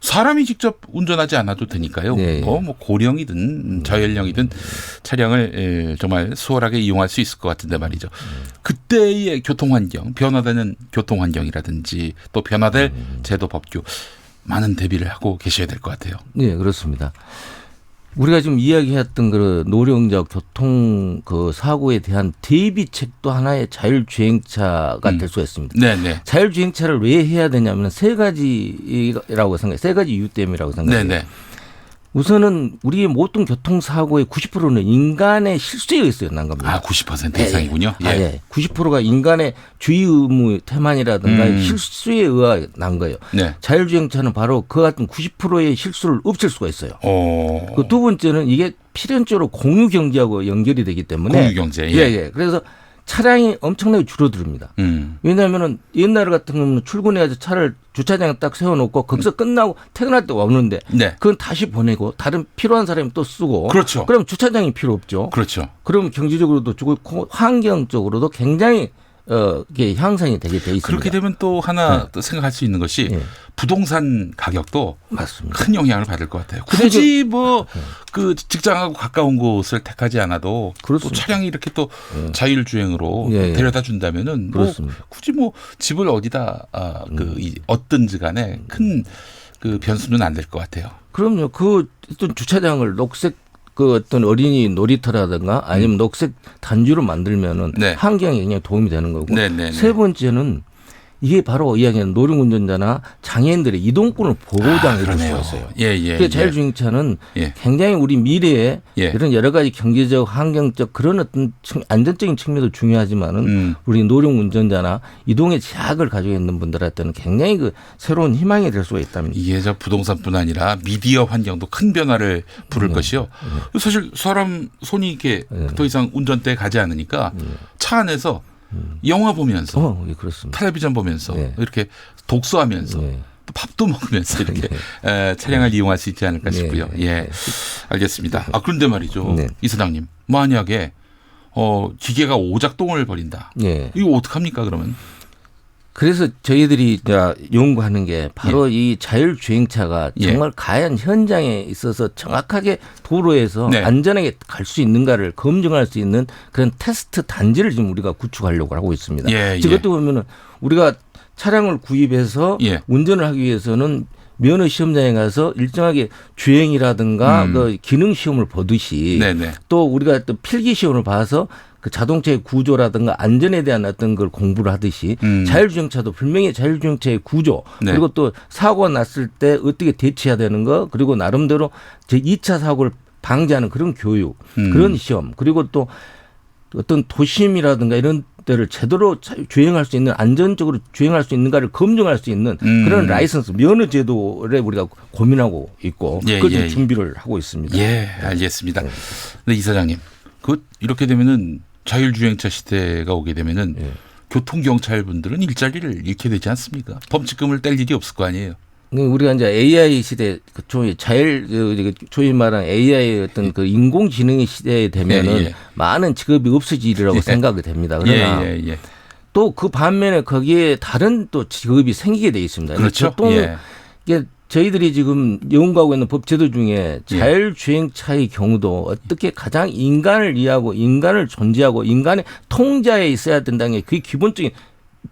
사람이 직접 운전하지 않아도 되니까요. 뭐 고령이든 저연령이든 차량을 정말 수월하게 이용할 수 있을 것 같은데 말이죠. 그때의 교통 환경, 변화되는 교통 환경이라든지 또 변화될 제도 법규 많은 대비를 하고 계셔야 될 것 같아요. 네, 그렇습니다. 우리가 지금 이야기했던 그 노령자 교통 그 사고에 대한 대비책도 하나의 자율주행차가 될 수 있습니다. 자율주행차를 왜 해야 되냐면 세 가지라고 생각해요. 세 가지 이유 때문이라고 생각해요. 우선은 우리의 모든 교통사고의 90%는 인간의 실수에 의해서 난 겁니다. 90% 이상이군요. 예. 90%가 인간의 주의 의무 태만이라든가 실수에 의해 난 거예요. 네. 자율주행차는 바로 그 같은 90%의 실수를 없앨 수가 있어요. 그 두 번째는 이게 필연적으로 공유 경제하고 연결이 되기 때문에 공유 경제. 예. 그래서 차량이 엄청나게 줄어듭니다. 왜냐하면은 옛날 같은 경우는 출근해야지 차를 주차장에 딱 세워놓고 거기서 끝나고 퇴근할 때 오는데 그건 다시 보내고 다른 필요한 사람이 또 쓰고 그렇죠. 그럼 주차장이 필요 없죠. 그렇죠. 그럼 경제적으로도 좋고 환경적으로도 굉장히 이게 향상이 되게 돼 있습니다. 그렇게 되면 또 하나 또 생각할 수 있는 것이 부동산 가격도 맞습니다. 큰 영향을 받을 것 같아요. 굳이 뭐 그 직장하고 가까운 곳을 택하지 않아도 또 차량이 이렇게 또 자율주행으로 데려다 준다면은 뭐 굳이 뭐 집을 어디다 얻든지 간에 큰 그 변수는 안 될 것 같아요. 그럼요. 그 어떤 주차장을 녹색 그 어떤 어린이 놀이터라든가 아니면 녹색 단지로 만들면은 환경에 굉장히 도움이 되는 거고. 세 번째는 이게 바로 이야기하는 노령운전자나 장애인들의 이동권을 보장해 줄 수가 있어요. 그래서 자율주행차는 굉장히 우리 미래에 이런 여러 가지 경제적, 환경적 그런 어떤 안전적인 측면도 중요하지만은 우리 노령운전자나 이동의 제약을 가지고 있는 분들한테는 굉장히 그 새로운 희망이 될 수가 있답니다. 이게 저 부동산뿐 아니라 미디어 환경도 큰 변화를 부를 것이요. 사실 사람 손이 이렇게 더 이상 운전대에 가지 않으니까 차 안에서 영화 보면서 텔레비전 보면서 이렇게 독서하면서 또 밥도 먹으면서 이렇게 차량을 이용할 수 있지 않을까 싶고요. 예, 알겠습니다. 그런데 말이죠. 이사장님, 만약에 기계가 오작동을 벌인다. 이거 어떡합니까 그러면? 그래서 저희들이 연구하는 게 바로 이 자율주행차가 정말 과연 현장에 있어서 정확하게 도로에서 안전하게 갈 수 있는가를 검증할 수 있는 그런 테스트 단지를 지금 우리가 구축하려고 하고 있습니다. 지금 어떻게 보면은 우리가 차량을 구입해서 운전을 하기 위해서는 면허 시험장에 가서 일정하게 주행이라든가 그 기능 시험을 보듯이 또 우리가 또 필기 시험을 봐서 그 자동차의 구조라든가 안전에 대한 어떤 걸 공부를 하듯이 자율주행차도 분명히 자율주행차의 구조 그리고 또 사고가 났을 때 어떻게 대처해야 되는 거 그리고 나름대로 제 2차 사고를 방지하는 그런 교육 그런 시험 그리고 또 어떤 도심이라든가 이런 데를 제대로 주행할 수 있는 안전적으로 주행할 수 있는가를 검증할 수 있는 그런 라이선스 면허 제도를 우리가 고민하고 있고 그걸 준비를 하고 있습니다. 예, 알겠습니다. 네, 이사장님, 이렇게 되면은 자율주행차 시대가 오게 되면은 교통경찰분들은 일자리를 잃게 되지 않습니까? 범칙금을 뗄 일이 없을 거 아니에요. 우리가 이제 AI 시대, 소위 말하는 AI의 어떤 그 인공지능의 시대에 되면은 많은 직업이 없어지리라고 생각이 됩니다. 그러나 또 그 반면에 거기에 다른 또 직업이 생기게 돼 있습니다. 그렇죠. 이게 저희들이 지금 연구하고 있는 법제도 중에 자율주행차의 경우도 어떻게 가장 인간을 이해하고 인간을 존재하고 인간의 통제하에 있어야 된다는 게 그게 기본적인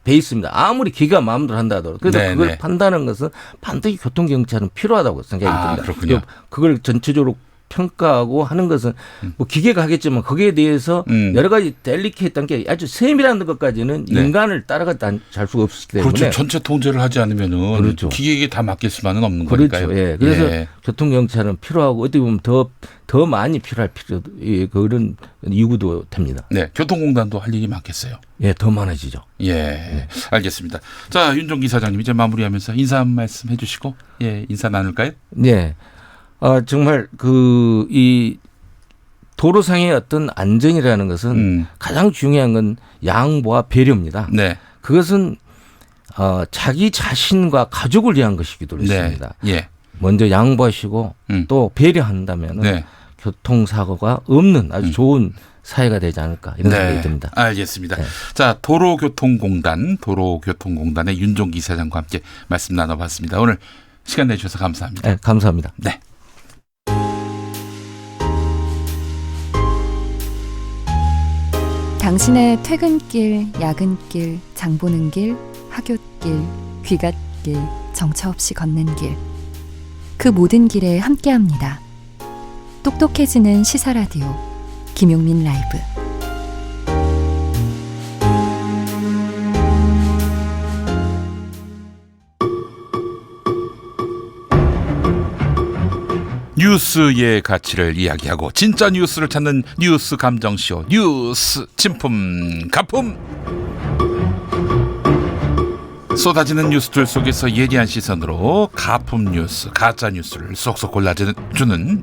베이스입니다. 아무리 기가 마음대로 한다 하더라도. 그래서 그걸 판단하는 것은 반드시 교통경찰은 필요하다고 생각이 듭니다. 그렇군요. 그걸 전체적으로 평가하고 하는 것은 뭐 기계가 하겠지만 거기에 대해서 여러 가지 델리케이트한 게 아주 세밀한 것까지는 인간을 따라가지 잘 수가 없기 때문에. 그렇죠. 전체 통제를 하지 않으면은 기계에게 다 맡길 수만은 없는 거니까요. 그래서 교통경찰은 필요하고 어떻게 보면 더 많이 필요할 그런 이유도 됩니다. 네, 교통공단도 할 일이 많겠어요. 더 많아지죠. 알겠습니다. 자, 윤종기 사장님 이제 마무리하면서 인사 한 말씀 해주시고 인사 나눌까요? 네. 정말 이 도로상의 어떤 안전이라는 것은 가장 중요한 건 양보와 배려입니다. 그것은 자기 자신과 가족을 위한 것이기도 했습니다. 먼저 양보하시고 또 배려한다면 교통사고가 없는 아주 좋은 사회가 되지 않을까 이런 생각이 듭니다. 알겠습니다. 자, 도로교통공단의 윤종기 사장과 함께 말씀 나눠봤습니다. 오늘 시간 내주셔서 감사합니다. 감사합니다. 네. 당신의 퇴근길, 야근길, 장보는 길, 학교길, 귀갓길, 정처 없이 걷는 길. 그 모든 길에 함께합니다. 똑똑해지는 시사라디오 김용민 라이브. 뉴스의 가치를 이야기하고 진짜 뉴스를 찾는 뉴스 감정쇼 뉴스 진품 가품. 쏟아지는 뉴스들 속에서 예리한 시선으로 가품 뉴스, 가짜 뉴스를 쏙쏙 골라주는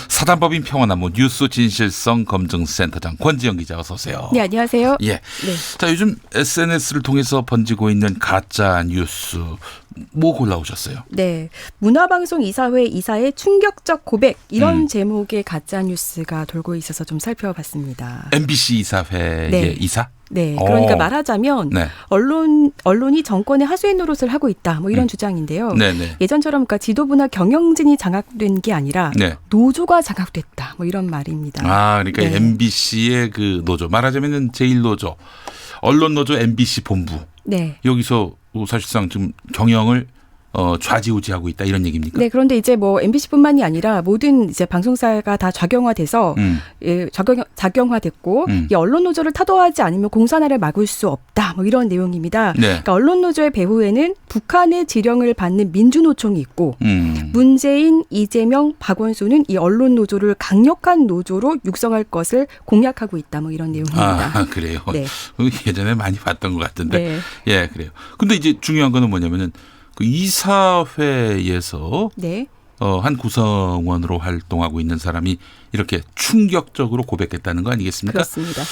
사단법인 평화나무 뉴스 진실성 검증센터장 권지영 기자 어서 오세요. 네, 안녕하세요. 예. 네. 자, 요즘 SNS를 통해서 번지고 있는 가짜 뉴스 뭐 골라오셨어요? 네, 문화방송 이사회 이사의 충격적 고백 이런 제목의 가짜 뉴스가 돌고 있어서 좀 살펴봤습니다. MBC 이사회의 이사? 네, 그러니까 말하자면 언론이 정권의 하수인 노릇을 하고 있다, 뭐 이런 주장인데요. 네네. 예전처럼 그러니까 지도부나 경영진이 장악된 게 아니라 노조가 장악됐다, 뭐 이런 말입니다. 아, 그러니까 MBC의 그 노조, 말하자면은 제1노조, 언론노조 MBC 본부. 네. 여기서 사실상 지금 경영을 좌지우지하고 있다 이런 얘기입니까? 네, 그런데 이제 뭐 MBC뿐만이 아니라 모든 이제 방송사가 다 작용화돼서 작용화됐고 이 언론 노조를 타도하지 않으면 공산화를 막을 수 없다, 뭐 이런 내용입니다. 네. 그러니까 언론 노조의 배후에는 북한의 지령을 받는 민주노총이 있고 문재인, 이재명, 박원순은 이 언론 노조를 강력한 노조로 육성할 것을 공약하고 있다, 뭐 이런 내용입니다. 아, 그래요. 네. 예전에 많이 봤던 것 같은데. 네. 예, 그래요. 근데 이제 중요한 거는 뭐냐면은 그 이사회에서 한 구성원으로 활동하고 있는 사람이 이렇게 충격적으로 고백했다는 거 아니겠습니까? 그렇습니다.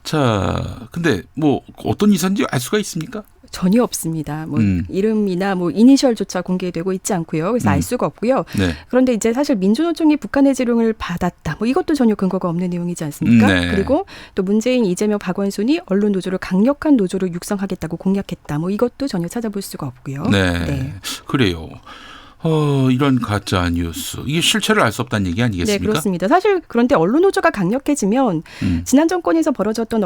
자, 근데 뭐 어떤 이사인지 알 수가 있습니까? 전혀 없습니다. 뭐 이름이나 뭐 이니셜조차 공개되고 있지 않고요. 그래서 알 수가 없고요. 네. 그런데 이제 사실 민주노총이 북한의 지령을 받았다, 뭐 이것도 전혀 근거가 없는 내용이지 않습니까? 그리고 또 문재인, 이재명, 박원순이 언론 노조를 강력한 노조로 육성하겠다고 공약했다, 뭐 이것도 전혀 찾아볼 수가 없고요. 네. 그래요. 이런 가짜 뉴스, 이게 실체를 알 수 없다는 얘기 아니겠습니까? 네, 그렇습니다. 사실 그런데 언론 노조가 강력해지면 지난 정권에서 벌어졌던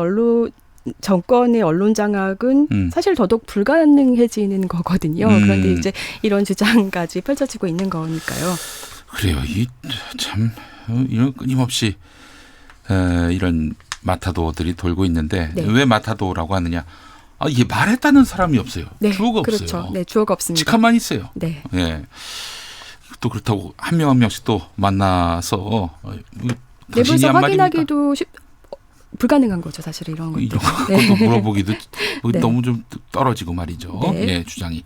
정권의 언론 장악은 사실 더더욱 불가능해지는 거거든요. 그런데 이제 이런 주장까지 펼쳐지고 있는 거니까요. 그래요. 이런 끊임없이 이런 마타도들이 돌고 있는데 왜 마타도라고 하느냐? 이게 말했다는 사람이 없어요. 주어가 그렇죠. 없어요. 네, 주어가 없습니다. 직함만 있어요. 네. 예. 또 그렇다고 한 명 한 명씩 또 만나서 내부에서 확인하기도 불가능한 거죠, 사실 이런 것도. 그것도 물어보기도 너무 좀 떨어지고 말이죠. 예, 주장이.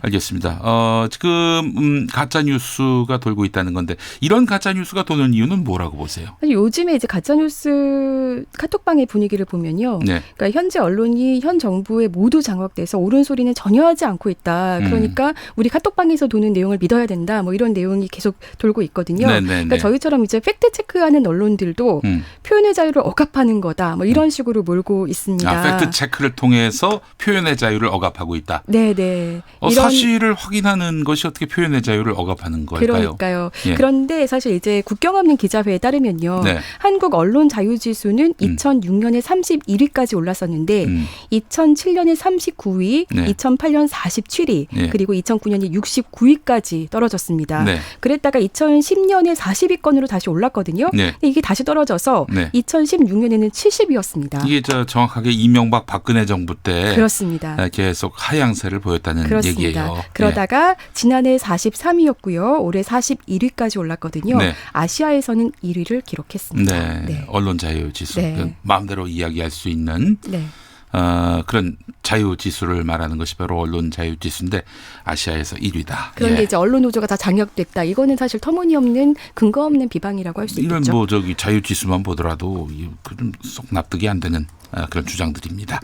알겠습니다. 지금 가짜 뉴스가 돌고 있다는 건데 이런 가짜 뉴스가 도는 이유는 뭐라고 보세요? 요즘에 이제 가짜 뉴스 카톡방의 분위기를 보면요. 그러니까 현재 언론이 현 정부에 모두 장악돼서 옳은 소리는 전혀 하지 않고 있다. 그러니까 우리 카톡방에서 도는 내용을 믿어야 된다, 뭐 이런 내용이 계속 돌고 있거든요. 그러니까 저희처럼 이제 팩트 체크하는 언론들도 표현의 자유를 억압하는 거다, 뭐 이런 식으로 몰고 있습니다. 팩트 체크를 통해서 표현의 자유를 억압하고 있다. 네네. 사실을 확인하는 것이 어떻게 표현의 자유를 억압하는 걸까요? 그러니까요. 그런데 사실 이제 국경 없는 기자회에 따르면요, 한국 언론 자유 지수는 2006년에 31위까지 올랐었는데 2007년에 39위, 2008년 47위, 그리고 2009년에 69위까지 떨어졌습니다. 그랬다가 2010년에 40위권으로 다시 올랐거든요. 근데 이게 다시 떨어져서 2016년에는 70위였습니다. 이게 정확하게 이명박 박근혜 정부 때 그렇습니다. 계속 하향세를 보였다는 얘기예요. 그러다가 지난해 43위였고요. 올해 41위까지 올랐거든요. 아시아에서는 1위를 기록했습니다. 언론 자유 지수, 마음대로 이야기할 수 있는 그런 자유 지수를 말하는 것이 바로 언론 자유 지수인데 아시아에서 1위다. 그런데 이제 언론 노조가 다 장악됐다. 이거는 사실 터무니없는 근거 없는 비방이라고 할 수 있겠죠. 이런 뭐 자유 지수만 보더라도 좀 쏙 납득이 안 되는 그런 주장들입니다.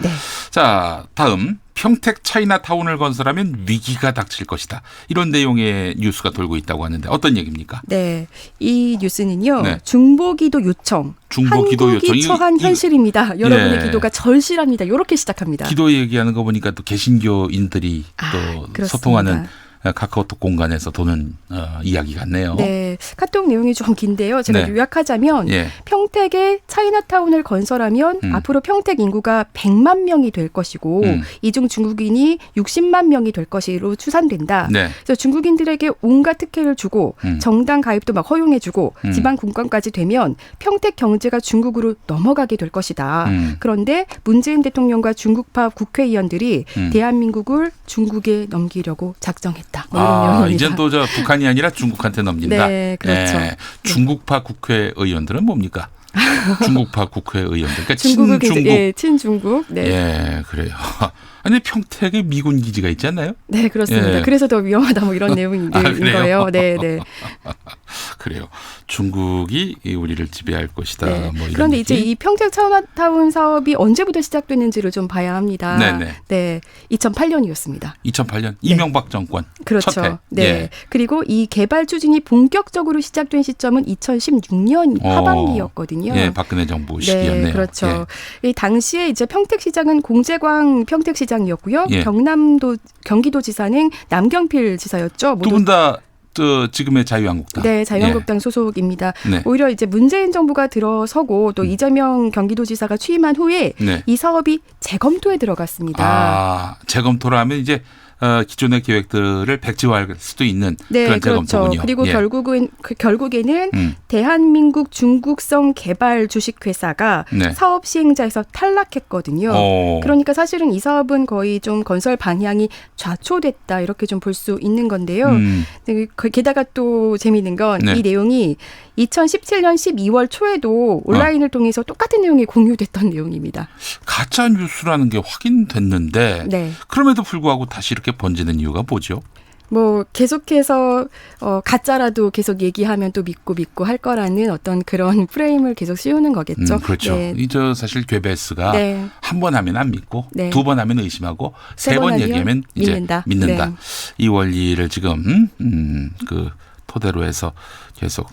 자, 다음 평택 차이나타운을 건설하면 위기가 닥칠 것이다. 이런 내용의 뉴스가 돌고 있다고 하는데 어떤 얘기입니까? 네, 이 뉴스는요. 중보기도 요청. 한국이 처한 현실입니다. 여러분의 기도가 절실합니다. 이렇게 시작합니다. 기도 얘기하는 거 보니까 또 개신교인들이 또 그렇습니다. 소통하는 카카오톡 공간에서 도는 이야기 같네요. 네, 카톡 내용이 좀 긴데요. 제가 요약하자면 평택에 차이나타운을 건설하면 앞으로 평택 인구가 100만 명이 될 것이고 이 중 중국인이 60만 명이 될 것으로 추산된다. 그래서 중국인들에게 온갖 특혜를 주고 정당 가입도 막 허용해주고 지방 분권까지 되면 평택 경제가 중국으로 넘어가게 될 것이다. 그런데 문재인 대통령과 중국파 국회의원들이 대한민국을 중국에 넘기려고 작정했다. 있다. 뭐 이런 내용입니다. 이젠 또 저 북한이 아니라 중국한테 넘긴다. 네, 그렇죠. 중국파 국회의원들은 뭡니까? 중국파 국회의원들. 그러니까 중국을 친중국. 예, 친중국. 네. 예, 그래요. 아니 평택에 미군 기지가 있지 않나요? 네, 그렇습니다. 예. 그래서 더 위험하다 뭐 이런 내용인 거예요. 네, 네. 그래요. 중국이 우리를 지배할 것이다. 네. 뭐 이런 그런데 얘기. 이제 이 평택 차이나타운 사업이 언제부터 시작됐는지를 좀 봐야 합니다. 네네. 네, 2008년이었습니다. 2008년 이명박 정권 그렇죠. 첫 해. 네. 예. 그리고 이 개발 추진이 본격적으로 시작된 시점은 2016년 하반기였거든요. 예, 박근혜 정부 시기였네요. 네, 그렇죠. 이 당시에 이제 평택시장은 공재광 평택시장이었고요. 예. 경기도지사는 남경필 지사였죠. 두 분 다 지금의 자유한국당. 네, 자유한국당 소속입니다. 네. 오히려 이제 문재인 정부가 들어서고 또 이재명 경기도지사가 취임한 후에 네. 이 사업이 재검토에 들어갔습니다. 재검토를 하면 이제 기존의 계획들을 백지화할 수도 있는 네, 그런 그렇죠. 재검토군요. 그리고 예. 결국에는 대한민국 중국성 개발 주식회사가 네. 사업 시행자에서 탈락했거든요. 그러니까 사실은 이 사업은 거의 좀 건설 방향이 좌초됐다 이렇게 좀 볼 수 있는 건데요. 게다가 또 재미있는 건 이 내용이 2017년 12월 초에도 온라인을 통해서 똑같은 내용이 공유됐던 내용입니다. 가짜 뉴스라는 게 확인됐는데 네. 그럼에도 불구하고 다시 이렇게 번지는 이유가 뭐죠? 뭐 계속해서 가짜라도 계속 얘기하면 또 믿고 할 거라는 어떤 그런 프레임을 계속 씌우는 거겠죠. 그렇죠. 네. 이제 사실 괴베스가 네. 한 번 하면 안 믿고 네. 두 번 하면 의심하고 세 세 번 번 하면 얘기하면 이제 믿는다. 믿는다. 네. 이 원리를 지금 그 토대로 해서 계속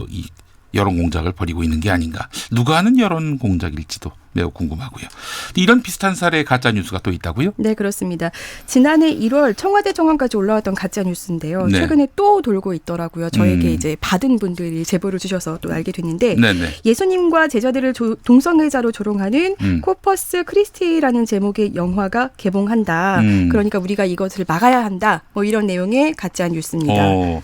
이 여론 공작을 벌이고 있는 게 아닌가. 누가 하는 여론 공작일지도 매우 궁금하고요. 이런 비슷한 사례의 가짜 뉴스가 또 있다고요? 네, 그렇습니다. 지난해 1월 청와대 정원까지 올라왔던 가짜 뉴스인데요. 네. 최근에 또 돌고 있더라고요. 저에게 이제 받은 분들이 제보를 주셔서 또 알게 됐는데 네네. 예수님과 제자들을 동성애자로 조롱하는 코퍼스 크리스티라는 제목의 영화가 개봉한다. 그러니까 우리가 이것을 막아야 한다. 뭐 이런 내용의 가짜 뉴스입니다.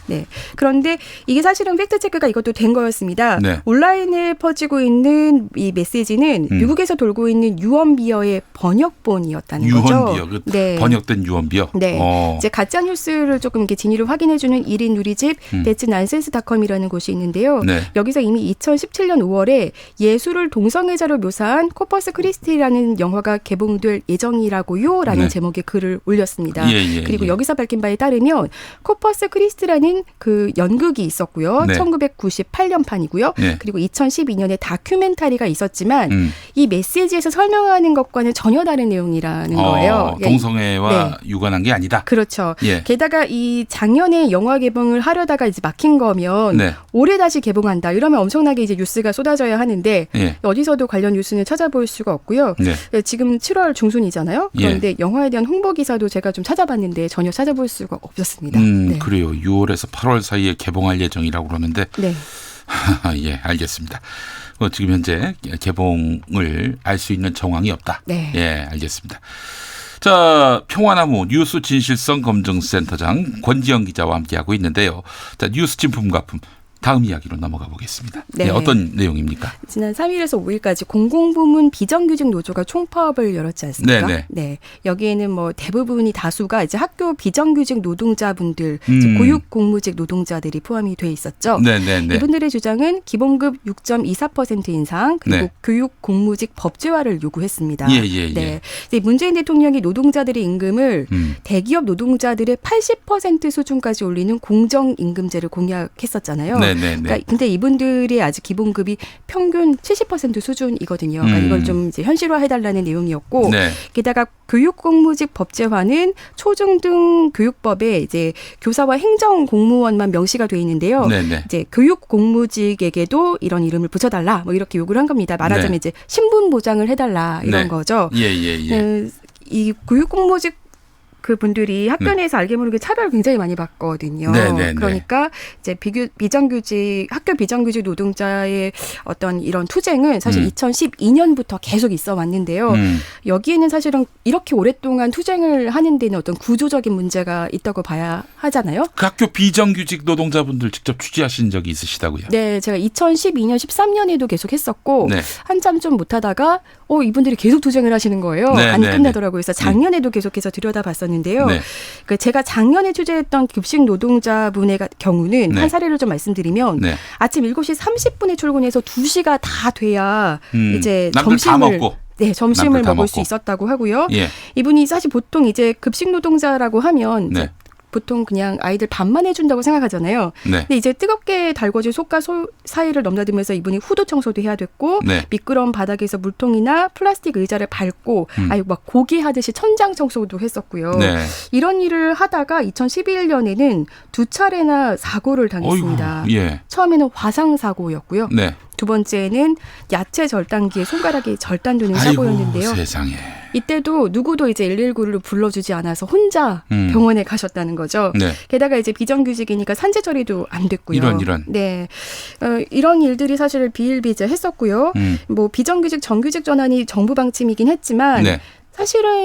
네. 그런데 이게 사실은 팩트 체크가 이것도 된 거였습니다. 네. 온라인에 퍼지고 있는 이 메시지는 미국에서 돌고 있는 유언비어의 번역본이었다는 거죠. 유언비어, 네. 번역된 유언비어. 네, 이제 가짜 뉴스를 조금 이렇게 진위를 확인해주는 1인 누리집 thatnonsense.com이라는 곳이 있는데요. 네. 여기서 이미 2017년 5월에 예수를 동성애자로 묘사한 코퍼스 크리스티라는 영화가 개봉될 예정이라고요라는 네. 제목의 글을 올렸습니다. 예, 그리고 예. 여기서 밝힌 바에 따르면 코퍼스 크리스티라는 그 연극이 있었고요. 네. 1998년판이고요. 네. 그리고 2012년에 다큐멘터리가 있었지만 이 메시지에서 설명하는 것과는 전혀 다른 내용이라는 거예요. 동성애와 유관한 게 아니다. 그렇죠. 예. 게다가 이 작년에 영화 개봉을 하려다가 이제 막힌 거면 네. 올해 다시 개봉한다. 이러면 엄청나게 이제 뉴스가 쏟아져야 하는데 예. 어디서도 관련 뉴스는 찾아볼 수가 없고요. 네. 지금 7월 중순이잖아요. 그런데 영화에 대한 홍보 기사도 제가 좀 찾아봤는데 전혀 찾아볼 수가 없었습니다. 네. 그래요. 6월에서 8월 사이에 개봉할 예정이라고 그러는데 네. 예, 알겠습니다. 지금 현재 개봉을 알 수 있는 정황이 없다. 네. 예, 알겠습니다. 자, 평화나무 뉴스 진실성 검증센터장 권지영 기자와 함께하고 있는데요. 자, 뉴스 진품가품 다음 이야기로 넘어가 보겠습니다. 네. 네, 어떤 내용입니까? 지난 3일에서 5일까지 공공부문 비정규직 노조가 총파업을 열었지 않습니까? 네네. 네. 여기에는 뭐 대부분이 다수가 이제 학교 비정규직 노동자분들, 이제 고육공무직 노동자들이 포함이 돼 있었죠. 네네네. 이분들의 주장은 기본급 6.24% 인상 그리고 네. 교육공무직 법제화를 요구했습니다. 예. 네. 이제 문재인 대통령이 노동자들의 임금을 대기업 노동자들의 80% 수준까지 올리는 공정임금제를 공약했었잖아요. 그러니까 근데 이분들의 아직 기본급이 평균 70% 수준이거든요. 그러니까 이걸 좀 이제 현실화해달라는 내용이었고, 네. 게다가 교육공무직 법제화는 초중등 교육법에 이제 교사와 행정 공무원만 명시가 돼 있는데요. 네네. 이제 교육공무직에게도 이런 이름을 붙여달라, 뭐 이렇게 요구를 한 겁니다. 말하자면 네. 이제 신분 보장을 해달라 이런 네. 거죠. 예. 이 교육공무직 그 분들이 학교 내에서 알게 모르게 차별을 굉장히 많이 받거든요. 네네네. 그러니까 이제 학교 비정규직 노동자의 어떤 이런 투쟁은 사실 2012년부터 계속 있어 왔는데요. 여기에는 사실은 이렇게 오랫동안 투쟁을 하는 데는 어떤 구조적인 문제가 있다고 봐야 하잖아요. 그 학교 비정규직 노동자분들 직접 취재하신 적이 있으시다고요? 네, 제가 2012년, 13년에도 계속 했었고 네. 한참 좀 못하다가 이분들이 계속 투쟁을 하시는 거예요. 네, 안 네, 끝나더라고요. 그래서 작년에도 계속해서 들여다봤었는데 되는데요. 네. 제가 작년에 취재했던 급식 노동자분의 경우는 네. 한 사례를 좀 말씀드리면 네. 아침 7시 30분에 출근해서 2시가 다 돼야 이제 남들 다 먹고. 네, 점심을 다 먹을 수 먹고. 있었다고 하고요. 예. 이분이 사실 보통 이제 급식 노동자라고 하면 네. 보통 그냥 아이들 밥만 해준다고 생각하잖아요. 네. 근데 이제 뜨겁게 달궈진 속과 사이를 넘나들면서 이분이 후드 청소도 해야 됐고 네. 미끄러운 바닥에서 물통이나 플라스틱 의자를 밟고 아유 막 고기 하듯이 천장 청소도 했었고요. 네. 이런 일을 하다가 2011년에는 2차례나 사고를 당했습니다. 어이구, 예. 처음에는 화상 사고였고요. 네. 두 번째는 야채 절단기에 손가락이 절단되는 사고였는데요. 세상에. 이때도 누구도 이제 119를 불러주지 않아서 혼자 병원에 가셨다는 거죠. 네. 게다가 이제 비정규직이니까 산재 처리도 안 됐고요. 이런. 네, 이런 일들이 사실 비일비재했었고요. 뭐 비정규직 정규직 전환이 정부 방침이긴 했지만. 네.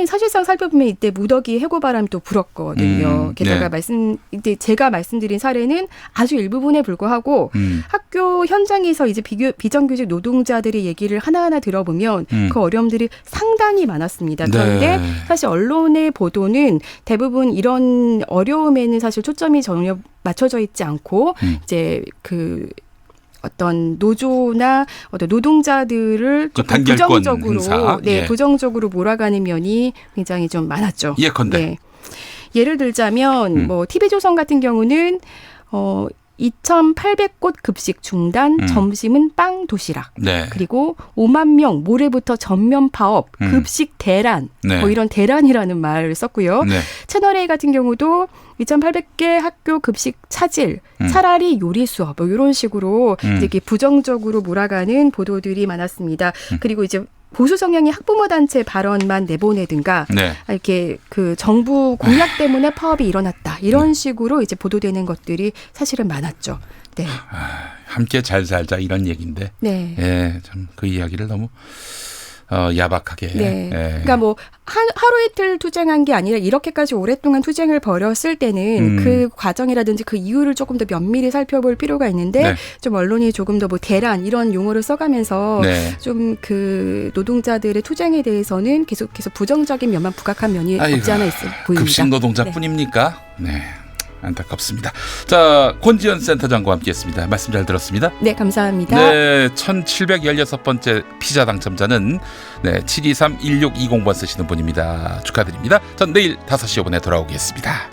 사실상 살펴보면 이때 무더기 해고바람이 또 불었거든요. 게다가 네. 이때 제가 말씀드린 사례는 아주 일부분에 불과하고 학교 현장에서 이제 비정규직 노동자들의 얘기를 하나하나 들어보면 그 어려움들이 상당히 많았습니다. 그런데 네. 사실 언론의 보도는 대부분 이런 어려움에는 사실 초점이 전혀 맞춰져 있지 않고 이제 어떤 노조나 어떤 노동자들을 조금 부정적으로 예. 부정적으로 몰아가는 면이 굉장히 좀 많았죠. 예컨대. 네. 예를 들자면 뭐 TV조선 같은 경우는 2,800곳 급식 중단, 점심은 빵 도시락. 네. 그리고 5만 명 모레부터 전면 파업, 급식 대란. 네. 뭐 이런 대란이라는 말을 썼고요. 네. 채널A 같은 경우도 2,800개 학교 급식 차질, 차라리 요리 수업 뭐 이런 식으로 이렇게 부정적으로 몰아가는 보도들이 많았습니다. 그리고 이제 보수 성향의 학부모 단체 발언만 내보내든가 네. 이렇게 정부 공약 때문에 파업이 일어났다 이런 식으로 이제 보도되는 것들이 사실은 많았죠. 네. 함께 잘 살자 이런 얘기인데. 네. 예, 참 그 이야기를 너무 야박하게. 네. 예. 그러니까 뭐 하루 이틀 투쟁한 게 아니라 이렇게까지 오랫동안 투쟁을 벌였을 때는 그 과정이라든지 그 이유를 조금 더 면밀히 살펴볼 필요가 있는데 네. 좀 언론이 조금 더 뭐 대란 이런 용어를 써가면서 네. 좀 노동자들의 투쟁에 대해서는 계속해서 부정적인 면만 부각한 면이 없지 않아 있어 보입니다. 급식 노동자뿐입니까? 네. 안타깝습니다. 자, 권지연 센터장과 함께했습니다. 말씀 잘 들었습니다. 네, 감사합니다. 네, 1716번째 피자 당첨자는 723-1620번 쓰시는 분입니다. 축하드립니다. 전 내일 5시 5분에 돌아오겠습니다.